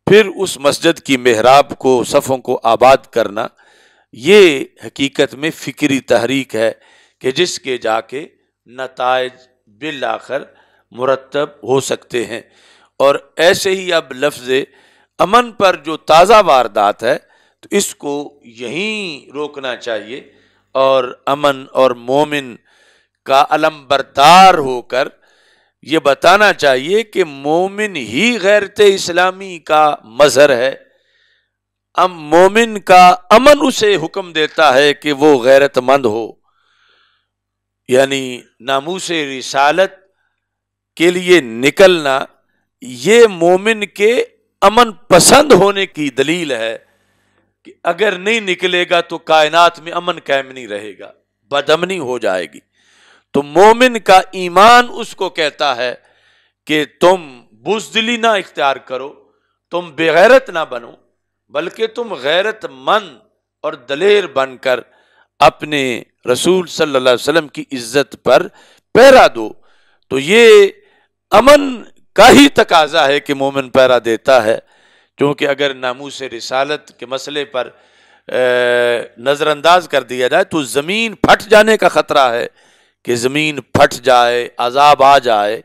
پھر اس مسجد کی محراب کو، صفوں کو آباد کرنا، یہ حقیقت میں فکری تحریک ہے کہ جس کے جا کے نتائج بالآخر مرتب ہو سکتے ہیں۔ اور ایسے ہی اب لفظ امن پر جو تازہ واردات ہے تو اس کو یہیں روکنا چاہیے، اور امن اور مومن کا علم بردار ہو کر یہ بتانا چاہیے کہ مومن ہی غیرت اسلامی کا مظہر ہے۔ مومن کا امن اسے حکم دیتا ہے کہ وہ غیرت مند ہو، یعنی ناموس رسالت کے لیے نکلنا یہ مومن کے امن پسند ہونے کی دلیل ہے کہ اگر نہیں نکلے گا تو کائنات میں امن قائم نہیں رہے گا، بدامنی ہو جائے گی۔ تو مومن کا ایمان اس کو کہتا ہے کہ تم بزدلی نہ اختیار کرو، تم بغیرت نہ بنو، بلکہ تم غیرت مند اور دلیر بن کر اپنے رسول صلی اللہ علیہ وسلم کی عزت پر پہرا دو۔ تو یہ امن کا ہی تقاضا ہے کہ مومن پہرا دیتا ہے، کیونکہ اگر ناموس رسالت کے مسئلے پر نظر انداز کر دیا جائے تو زمین پھٹ جانے کا خطرہ ہے کہ زمین پھٹ جائے، عذاب آ جائے،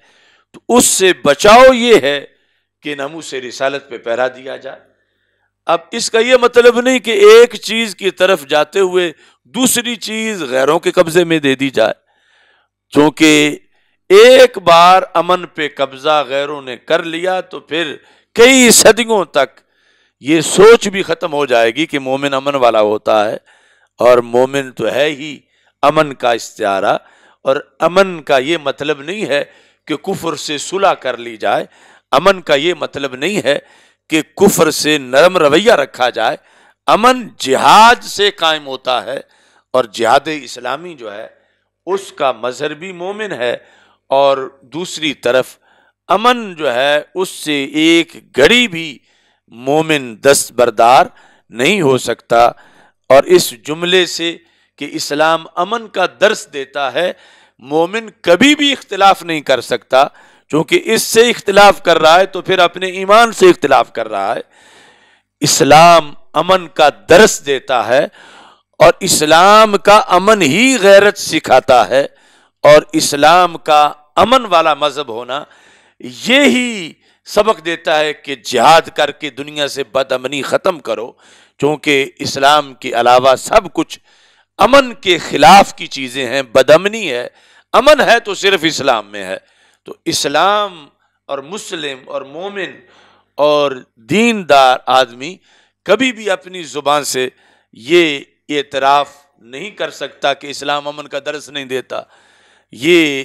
تو اس سے بچاؤ یہ ہے کہ ناموس رسالت پہ پہرا دیا جائے۔ اب اس کا یہ مطلب نہیں کہ ایک چیز کی طرف جاتے ہوئے دوسری چیز غیروں کے قبضے میں دے دی جائے، کیونکہ ایک بار امن پہ قبضہ غیروں نے کر لیا تو پھر کئی صدیوں تک یہ سوچ بھی ختم ہو جائے گی کہ مومن امن والا ہوتا ہے، اور مومن تو ہے ہی امن کا استعارہ۔ اور امن کا یہ مطلب نہیں ہے کہ کفر سے صلح کر لی جائے، امن کا یہ مطلب نہیں ہے کہ کفر سے نرم رویہ رکھا جائے۔ امن جہاد سے قائم ہوتا ہے، اور جہاد اسلامی جو ہے اس کا مظہر بھی مومن ہے، اور دوسری طرف امن جو ہے اس سے ایک گھڑی بھی مومن دستبردار نہیں ہو سکتا۔ اور اس جملے سے کہ اسلام امن کا درس دیتا ہے، مومن کبھی بھی اختلاف نہیں کر سکتا، چونکہ اس سے اختلاف کر رہا ہے تو پھر اپنے ایمان سے اختلاف کر رہا ہے۔ اسلام امن کا درس دیتا ہے، اور اسلام کا امن ہی غیرت سکھاتا ہے، اور اسلام کا امن والا مذہب ہونا یہی سبق دیتا ہے کہ جہاد کر کے دنیا سے بد امنی ختم کرو، چونکہ اسلام کے علاوہ سب کچھ امن کے خلاف کی چیزیں ہیں، بد امنی ہے۔ امن ہے تو صرف اسلام میں ہے۔ تو اسلام اور مسلم اور مومن اور دیندار آدمی کبھی بھی اپنی زبان سے یہ اعتراف نہیں کر سکتا کہ اسلام امن کا درس نہیں دیتا. یہ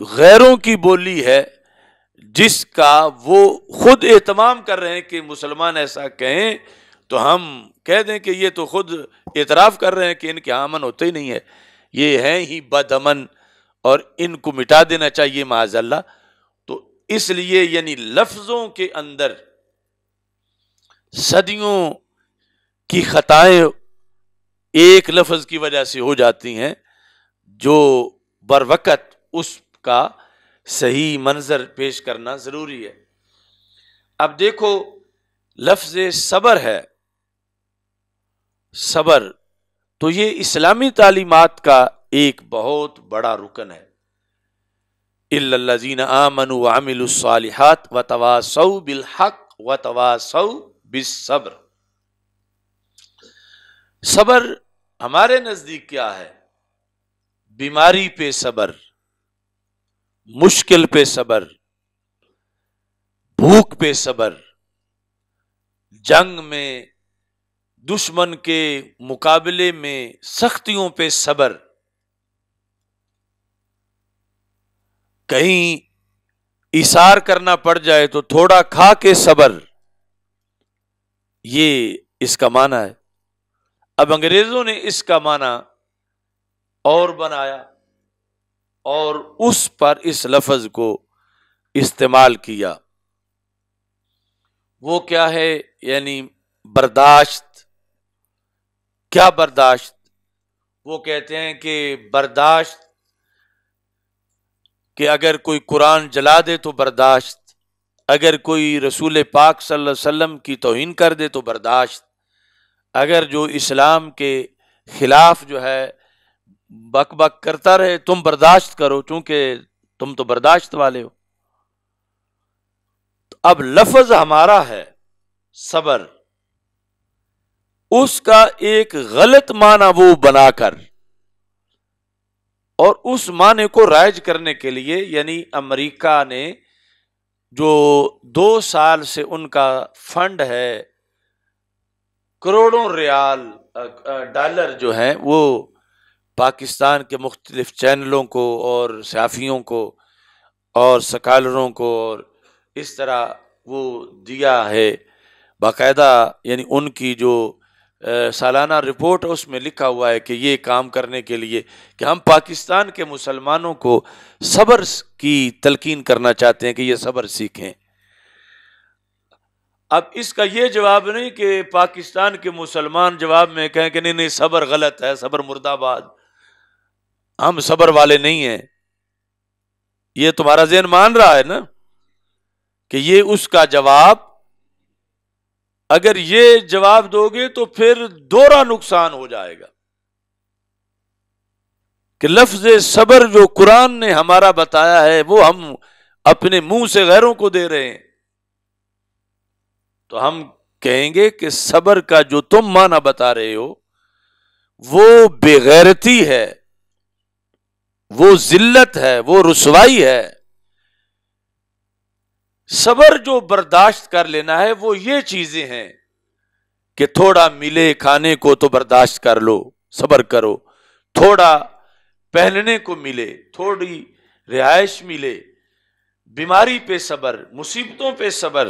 غیروں کی بولی ہے جس کا وہ خود اہتمام کر رہے ہیں کہ مسلمان ایسا کہیں تو ہم کہہ دیں کہ یہ تو خود اعتراف کر رہے ہیں کہ ان کے امن ہوتے ہی نہیں ہے، یہ ہیں ہی بد امن اور ان کو مٹا دینا چاہیے معاذ اللہ. تو اس لیے یعنی لفظوں کے اندر صدیوں کی خطائیں ایک لفظ کی وجہ سے ہو جاتی ہیں، جو بر وقت اس کا صحیح منظر پیش کرنا ضروری ہے. اب دیکھو لفظ صبر ہے، صبر تو یہ اسلامی تعلیمات کا ایک بہت بڑا رکن ہے. الا الذین آمنوا وعملوا الصالحات وتواصوا بالحق وتواصوا بالصبر. صبر ہمارے نزدیک کیا ہے؟ بیماری پہ صبر، مشکل پہ صبر، بھوک پہ صبر، جنگ میں دشمن کے مقابلے میں سختیوں پہ صبر، کہیں ایثار کرنا پڑ جائے تو تھوڑا کھا کے صبر، یہ اس کا معنی ہے. اب انگریزوں نے اس کا معنی اور بنایا اور اس پر اس لفظ کو استعمال کیا. وہ کیا ہے؟ یعنی برداشت. کیا برداشت؟ وہ کہتے ہیں کہ برداشت کہ اگر کوئی قرآن جلا دے تو برداشت، اگر کوئی رسول پاک صلی اللہ علیہ وسلم کی توہین کر دے تو برداشت، اگر جو اسلام کے خلاف جو ہے بک بک کرتا رہے تم برداشت کرو، چونکہ تم تو برداشت والے ہو. اب لفظ ہمارا ہے صبر، اس کا ایک غلط معنی وہ بنا کر اور اس معنی کو رائج کرنے کے لیے، یعنی امریکہ نے جو 2 سال سے ان کا فنڈ ہے، کروڑوں ریال ڈالر جو ہیں وہ پاکستان کے مختلف چینلوں کو اور صحافیوں کو اور سکالروں کو اور اس طرح وہ دیا ہے باقاعدہ. یعنی ان کی جو سالانہ رپورٹ ہے اس میں لکھا ہوا ہے کہ یہ کام کرنے کے لیے کہ ہم پاکستان کے مسلمانوں کو صبر کی تلقین کرنا چاہتے ہیں کہ یہ صبر سیکھیں. اب اس کا یہ جواب نہیں کہ پاکستان کے مسلمان جواب میں کہیں کہ نہیں صبر غلط ہے، صبر مردہ باد، ہم صبر والے نہیں ہیں. یہ تمہارا ذہن مان رہا ہے نا کہ یہ اس کا جواب، اگر یہ جواب دو گے تو پھر دوہرا نقصان ہو جائے گا کہ لفظ صبر جو قرآن نے ہمارا بتایا ہے وہ ہم اپنے منہ سے غیروں کو دے رہے ہیں. تو ہم کہیں گے کہ صبر کا جو تم معنی بتا رہے ہو وہ بے غیرتی ہے، وہ ذلت ہے، وہ رسوائی ہے. صبر جو برداشت کر لینا ہے وہ یہ چیزیں ہیں کہ تھوڑا ملے کھانے کو تو برداشت کر لو، صبر کرو، تھوڑا پہننے کو ملے، تھوڑی رہائش ملے، بیماری پہ صبر، مصیبتوں پہ صبر.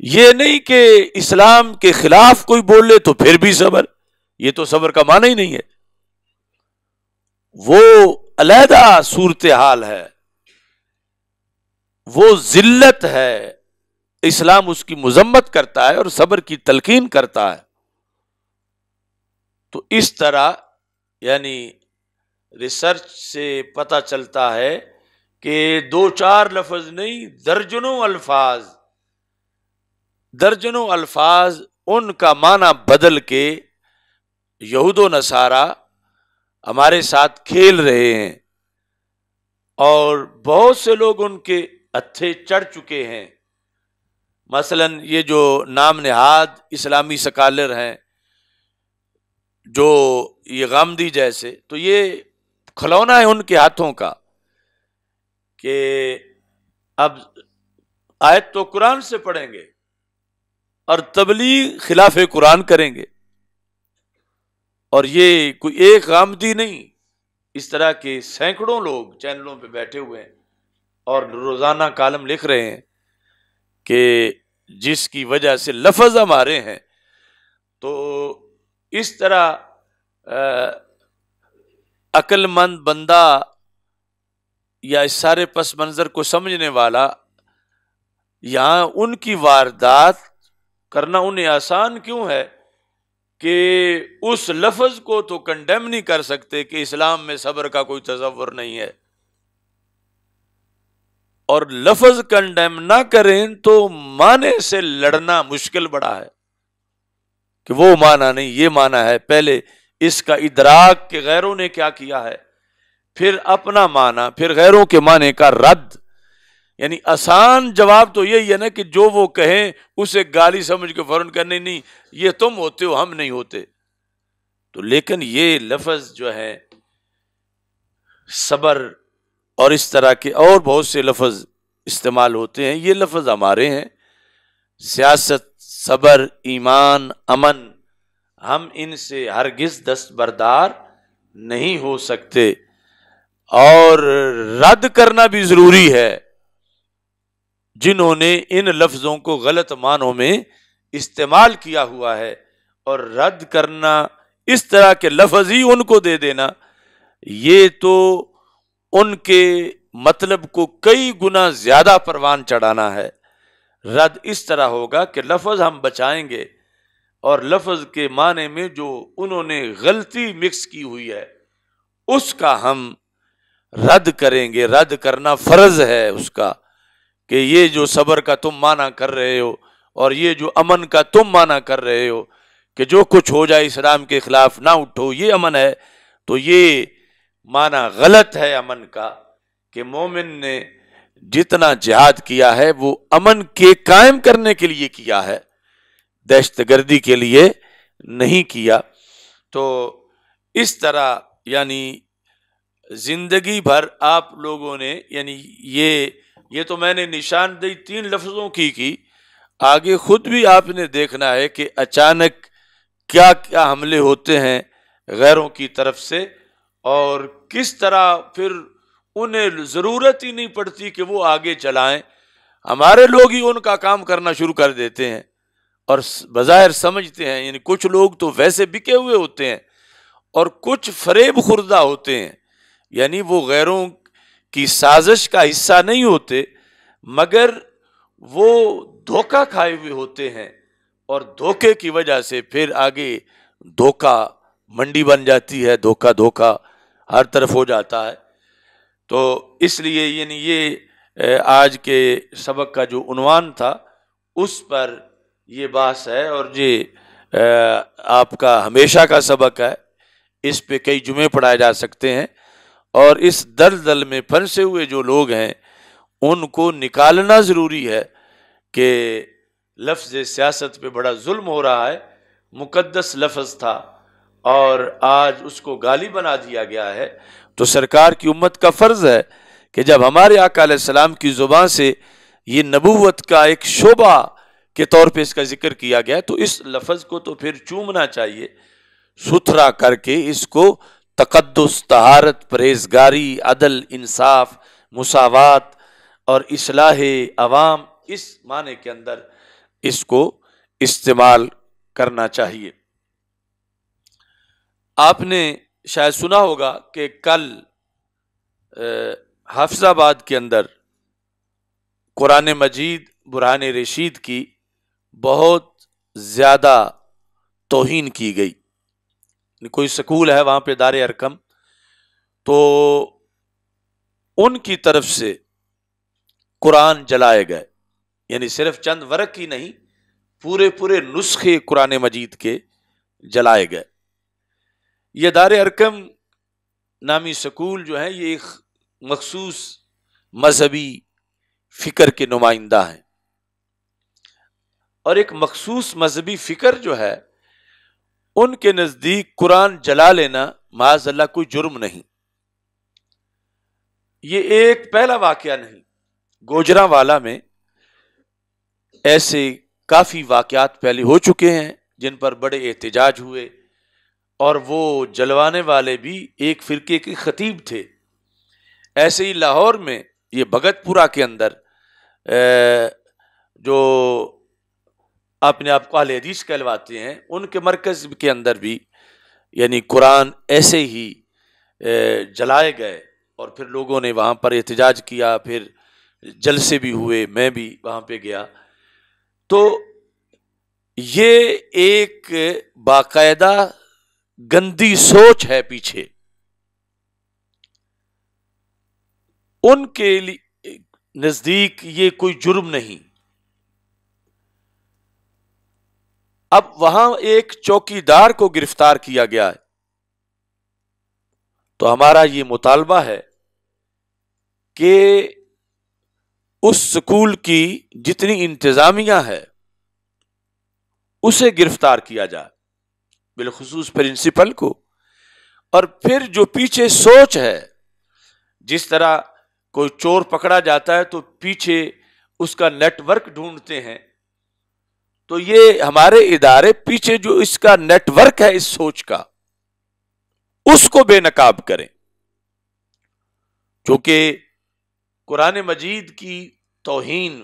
یہ نہیں کہ اسلام کے خلاف کوئی بول لے تو پھر بھی صبر، یہ تو صبر کا معنی ہی نہیں ہے، وہ علیحدہ صورتحال ہے، وہ ذلت ہے. اسلام اس کی مذمت کرتا ہے اور صبر کی تلقین کرتا ہے. تو اس طرح یعنی ریسرچ سے پتہ چلتا ہے کہ 2-4 لفظ نہیں، درجنوں الفاظ ان کا معنی بدل کے یہود و نصارہ ہمارے ساتھ کھیل رہے ہیں اور بہت سے لوگ ان کے ہتھے چڑھ چکے ہیں. مثلا یہ جو نام نہاد اسلامی سکالر ہیں جو یہ غامدی جیسے، تو یہ کھلونا ہے ان کے ہاتھوں کا کہ اب آیت تو قرآن سے پڑھیں گے اور تبلیغ خلاف قرآن کریں گے اور یہ کوئی ایک غامدی نہیں، اس طرح کے سینکڑوں لوگ چینلوں پہ بیٹھے ہوئے ہیں اور روزانہ کالم لکھ رہے ہیں کہ جس کی وجہ سے لفظ ہمارے ہیں. تو اس طرح عقل مند بندہ یا اس سارے پس منظر کو سمجھنے والا یہاں ان کی واردات کرنا انہیں آسان کیوں ہے کہ اس لفظ کو تو کنڈیم نہیں کر سکتے کہ اسلام میں صبر کا کوئی تصور نہیں ہے، اور لفظ کنڈیم نہ کریں تو معنی سے لڑنا مشکل بڑا ہے کہ وہ معنی نہیں یہ معنی ہے. پہلے اس کا ادراک کہ غیروں نے کیا کیا ہے، پھر اپنا معنی، پھر غیروں کے معنی کا رد. یعنی آسان جواب تو یہی ہے نا کہ جو وہ کہیں اسے گالی سمجھ کے فوراً کرنے، نہیں یہ تم ہوتے ہو ہم نہیں ہوتے. تو لیکن یہ لفظ جو ہے صبر اور اس طرح کے اور بہت سے لفظ استعمال ہوتے ہیں، یہ لفظ ہمارے ہیں. سیاست، صبر، ایمان، امن، ہم ان سے ہرگز دستبردار نہیں ہو سکتے، اور رد کرنا بھی ضروری ہے جنہوں نے ان لفظوں کو غلط معنوں میں استعمال کیا ہوا ہے. اور رد کرنا، اس طرح کے لفظ ہی ان کو دے دینا، یہ تو ان کے مطلب کو کئی گنا زیادہ پروان چڑھانا ہے. رد اس طرح ہوگا کہ لفظ ہم بچائیں گے اور لفظ کے معنی میں جو انہوں نے غلطی مکس کی ہوئی ہے اس کا ہم رد کریں گے. رد کرنا فرض ہے اس کا، کہ یہ جو صبر کا تم معنی کر رہے ہو اور یہ جو امن کا تم معنی کر رہے ہو کہ جو کچھ ہو جائے اسلام کے خلاف نہ اٹھو، یہ امن ہے، تو یہ معنی غلط ہے امن کا. کہ مومن نے جتنا جہاد کیا ہے وہ امن کے قائم کرنے کے لیے کیا ہے، دہشت گردی کے لیے نہیں کیا. تو اس طرح یعنی زندگی بھر آپ لوگوں نے، یعنی یہ تو میں نے نشاندہی 3 لفظوں کی، آگے خود بھی آپ نے دیکھنا ہے کہ اچانک کیا کیا حملے ہوتے ہیں غیروں کی طرف سے، اور کس طرح پھر انہیں ضرورت ہی نہیں پڑتی کہ وہ آگے چلائیں، ہمارے لوگ ہی ان کا کام کرنا شروع کر دیتے ہیں اور بظاہر سمجھتے ہیں. یعنی کچھ لوگ تو ویسے بکے ہوئے ہوتے ہیں اور کچھ فریب خوردہ ہوتے ہیں، یعنی وہ غیروں کی سازش کا حصہ نہیں ہوتے مگر وہ دھوکہ کھائے ہوئے ہوتے ہیں، اور دھوکے کی وجہ سے پھر آگے دھوکہ منڈی بن جاتی ہے، دھوکہ ہر طرف ہو جاتا ہے. تو اس لیے یعنی یہ آج کے سبق کا جو عنوان تھا اس پر یہ بحث ہے، اور یہ آپ کا ہمیشہ کا سبق ہے، اس پہ کئی جمعے پڑھائے جا سکتے ہیں. اور اس دلدل میں پھنسے ہوئے جو لوگ ہیں ان کو نکالنا ضروری ہے کہ لفظ سیاست پہ بڑا ظلم ہو رہا ہے. مقدس لفظ تھا اور آج اس کو گالی بنا دیا گیا ہے. تو سرکار کی امت کا فرض ہے کہ جب ہمارے آقا علیہ السلام کی زبان سے یہ نبوت کا ایک شعبہ کے طور پہ اس کا ذکر کیا گیا تو اس لفظ کو تو پھر چومنا چاہیے، ستھرا کر کے اس کو تقدس، طہارت، پرہیزگاری، عدل، انصاف، مساوات اور اصلاح عوام، اس معنی کے اندر اس کو استعمال کرنا چاہیے. آپ نے شاید سنا ہوگا کہ کل حافظ آباد کے اندر قرآن مجید برہان رشید کی بہت زیادہ توہین کی گئی. کوئی سکول ہے وہاں پہ، دار ارقم، تو ان کی طرف سے قرآن جلائے گئے. یعنی صرف چند ورق ہی نہیں، پورے نسخے قرآن مجید کے جلائے گئے. یہ دار ارقم نامی سکول جو ہے یہ ایک مخصوص مذہبی فکر کے نمائندہ ہیں، اور ایک مخصوص مذہبی فکر جو ہے ان کے نزدیک قرآن جلا لینا معاذ اللہ کوئی جرم نہیں. یہ ایک پہلا واقعہ نہیں، گوجرانوالا میں ایسے کافی واقعات پہلے ہو چکے ہیں جن پر بڑے احتجاج ہوئے اور وہ جلوانے والے بھی ایک فرقے کے خطیب تھے۔ ایسے ہی لاہور میں یہ بھگت پورہ کے اندر جو اپنے آپ کو اہل حدیث کہلواتے ہیں، ان کے مرکز کے اندر بھی یعنی قرآن ایسے ہی جلائے گئے، اور پھر لوگوں نے وہاں پر احتجاج کیا، پھر جلسے بھی ہوئے، میں بھی وہاں پہ گیا۔ تو یہ ایک باقاعدہ گندی سوچ ہے پیچھے، ان کے نزدیک یہ کوئی جرم نہیں۔ اب وہاں ایک چوکیدار کو گرفتار کیا گیا ہے، تو ہمارا یہ مطالبہ ہے کہ اس سکول کی جتنی انتظامیہ ہے اسے گرفتار کیا جائے، بالخصوص پرنسپل کو، اور پھر جو پیچھے سوچ ہے، جس طرح کوئی چور پکڑا جاتا ہے تو پیچھے اس کا نیٹ ورک ڈھونڈتے ہیں، تو یہ ہمارے ادارے پیچھے جو اس کا نیٹ ورک ہے اس سوچ کا، اس کو بے نقاب کریں۔ چونکہ قرآن مجید کی توہین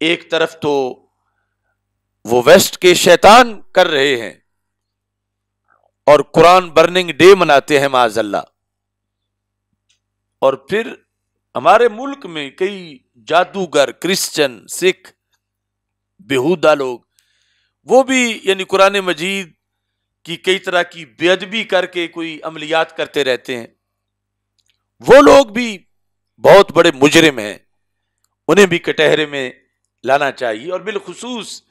ایک طرف تو وہ ویسٹ کے شیطان کر رہے ہیں اور قرآن برننگ ڈے مناتے ہیں معاذ اللہ، اور پھر ہمارے ملک میں کئی جادوگر، کرسچن، سکھ، بیہودہ لوگ، وہ بھی یعنی قرآن مجید کی کئی طرح کی بے ادبی کر کے کوئی عملیات کرتے رہتے ہیں۔ وہ لوگ بھی بہت بڑے مجرم ہیں، انہیں بھی کٹہرے میں لانا چاہیے۔ اور بالخصوص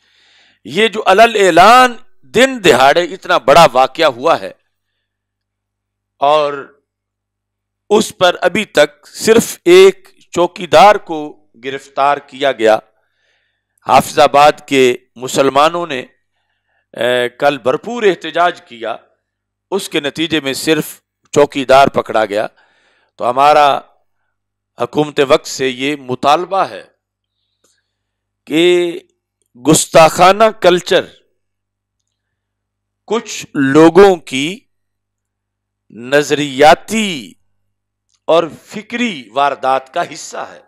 یہ جو علل اعلان دن دہاڑے اتنا بڑا واقعہ ہوا ہے، اور اس پر ابھی تک صرف ایک چوکیدار کو گرفتار کیا گیا۔ حافظ آباد کے مسلمانوں نے کل بھرپور احتجاج کیا، اس کے نتیجے میں صرف چوکیدار پکڑا گیا۔ تو ہمارا حکومت وقت سے یہ مطالبہ ہے کہ گستاخانہ کلچر کچھ لوگوں کی نظریاتی اور فکری واردات کا حصہ ہے،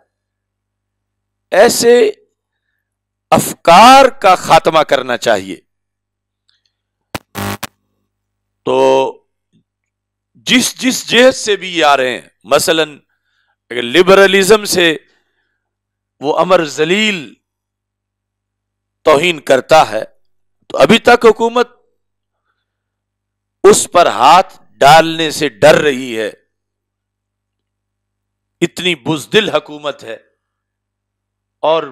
ایسے افکار کا خاتمہ کرنا چاہیے۔ تو جس جہت سے بھی یہ آ رہے ہیں، مثلا اگر لبرلزم سے وہ امر ذلیل توہین کرتا ہے تو ابھی تک حکومت اس پر ہاتھ ڈالنے سے ڈر رہی ہے، اتنی بزدل حکومت ہے۔ اور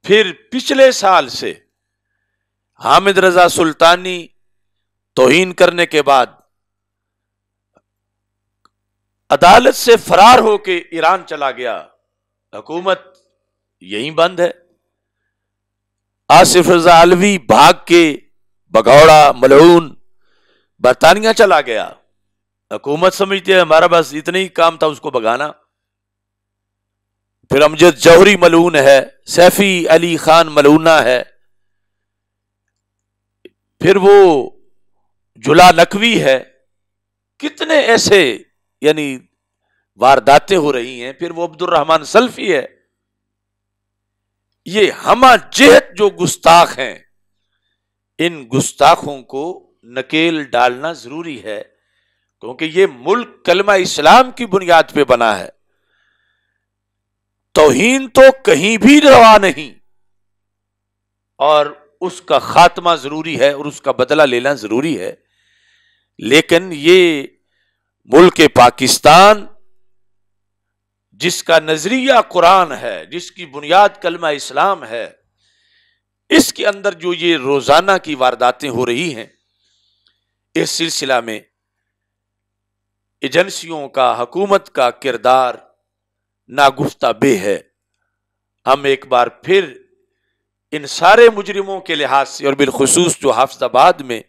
پھر پچھلے سال سے حامد رضا سلطانی توہین کرنے کے بعد عدالت سے فرار ہو کے ایران چلا گیا، حکومت یہیں بند ہے۔ آصف رضا علوی بھاگ کے بگوڑا ملعون برطانیہ چلا گیا، حکومت سمجھتی ہے ہمارا بس اتنا ہی کام تھا اس کو بگانا۔ پھر امجد جوہری ملعون ہے، سیفی علی خان ملعونہ ہے، پھر وہ جلا نقوی ہے، کتنے ایسے یعنی وارداتیں ہو رہی ہیں۔ پھر وہ عبد الرحمن سلفی ہے۔ یہ ہمہ جہت جو گستاخ ہیں، ان گستاخوں کو نکیل ڈالنا ضروری ہے، کیونکہ یہ ملک کلمہ اسلام کی بنیاد پہ بنا ہے۔ توہین تو کہیں بھی روا نہیں، اور اس کا خاتمہ ضروری ہے اور اس کا بدلہ لینا ضروری ہے۔ لیکن یہ ملک پاکستان جس کا نظریہ قرآن ہے، جس کی بنیاد کلمہ اسلام ہے، اس کے اندر جو یہ روزانہ کی وارداتیں ہو رہی ہیں، اس سلسلہ میں ایجنسیوں کا، حکومت کا کردار ناگفتہ بے ہے۔ ہم ایک بار پھر ان سارے مجرموں کے لحاظ سے، اور بالخصوص جو حافظ آباد میں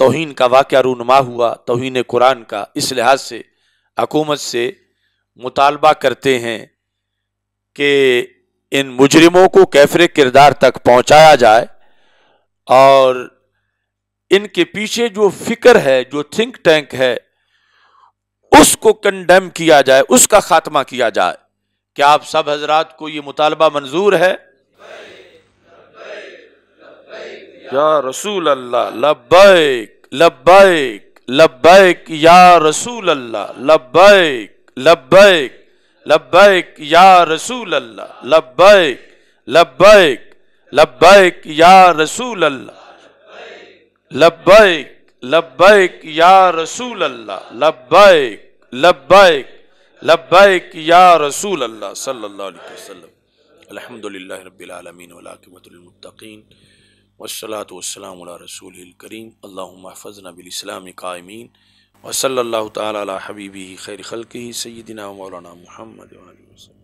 توہین کا واقعہ رونما ہوا، توہین قرآن کا، اس لحاظ سے حکومت سے مطالبہ کرتے ہیں کہ ان مجرموں کو کیفر کردار تک پہنچایا جائے، اور ان کے پیچھے جو فکر ہے، جو تھنک ٹینک ہے، اس کو کنڈیم کیا جائے، اس کا خاتمہ کیا جائے۔ کیا آپ سب حضرات کو یہ مطالبہ منظور ہے؟ یا رسول اللہ لبیک لبیک لبیک یا رسول اللہ لبیک لبیک لبیک یا رسول اللہ لبیک لبیک لبیک یا رسول اللہ لبیک لبیک یا رسول اللہ لبیک لبیک لبیک یا رسول اللہ صلی اللہ علیہ وسلم۔ الحمدللہ رب العالمین والعاقبۃ للمتقین والصلاة والسلام علی رسولہ الکریم اللہم احفظنا بالاسلام قائمین وصلی اللہ تعالی علی حبیبہ خیر خلقہ سیدنا و مولانا محمد وآلہ وسلم۔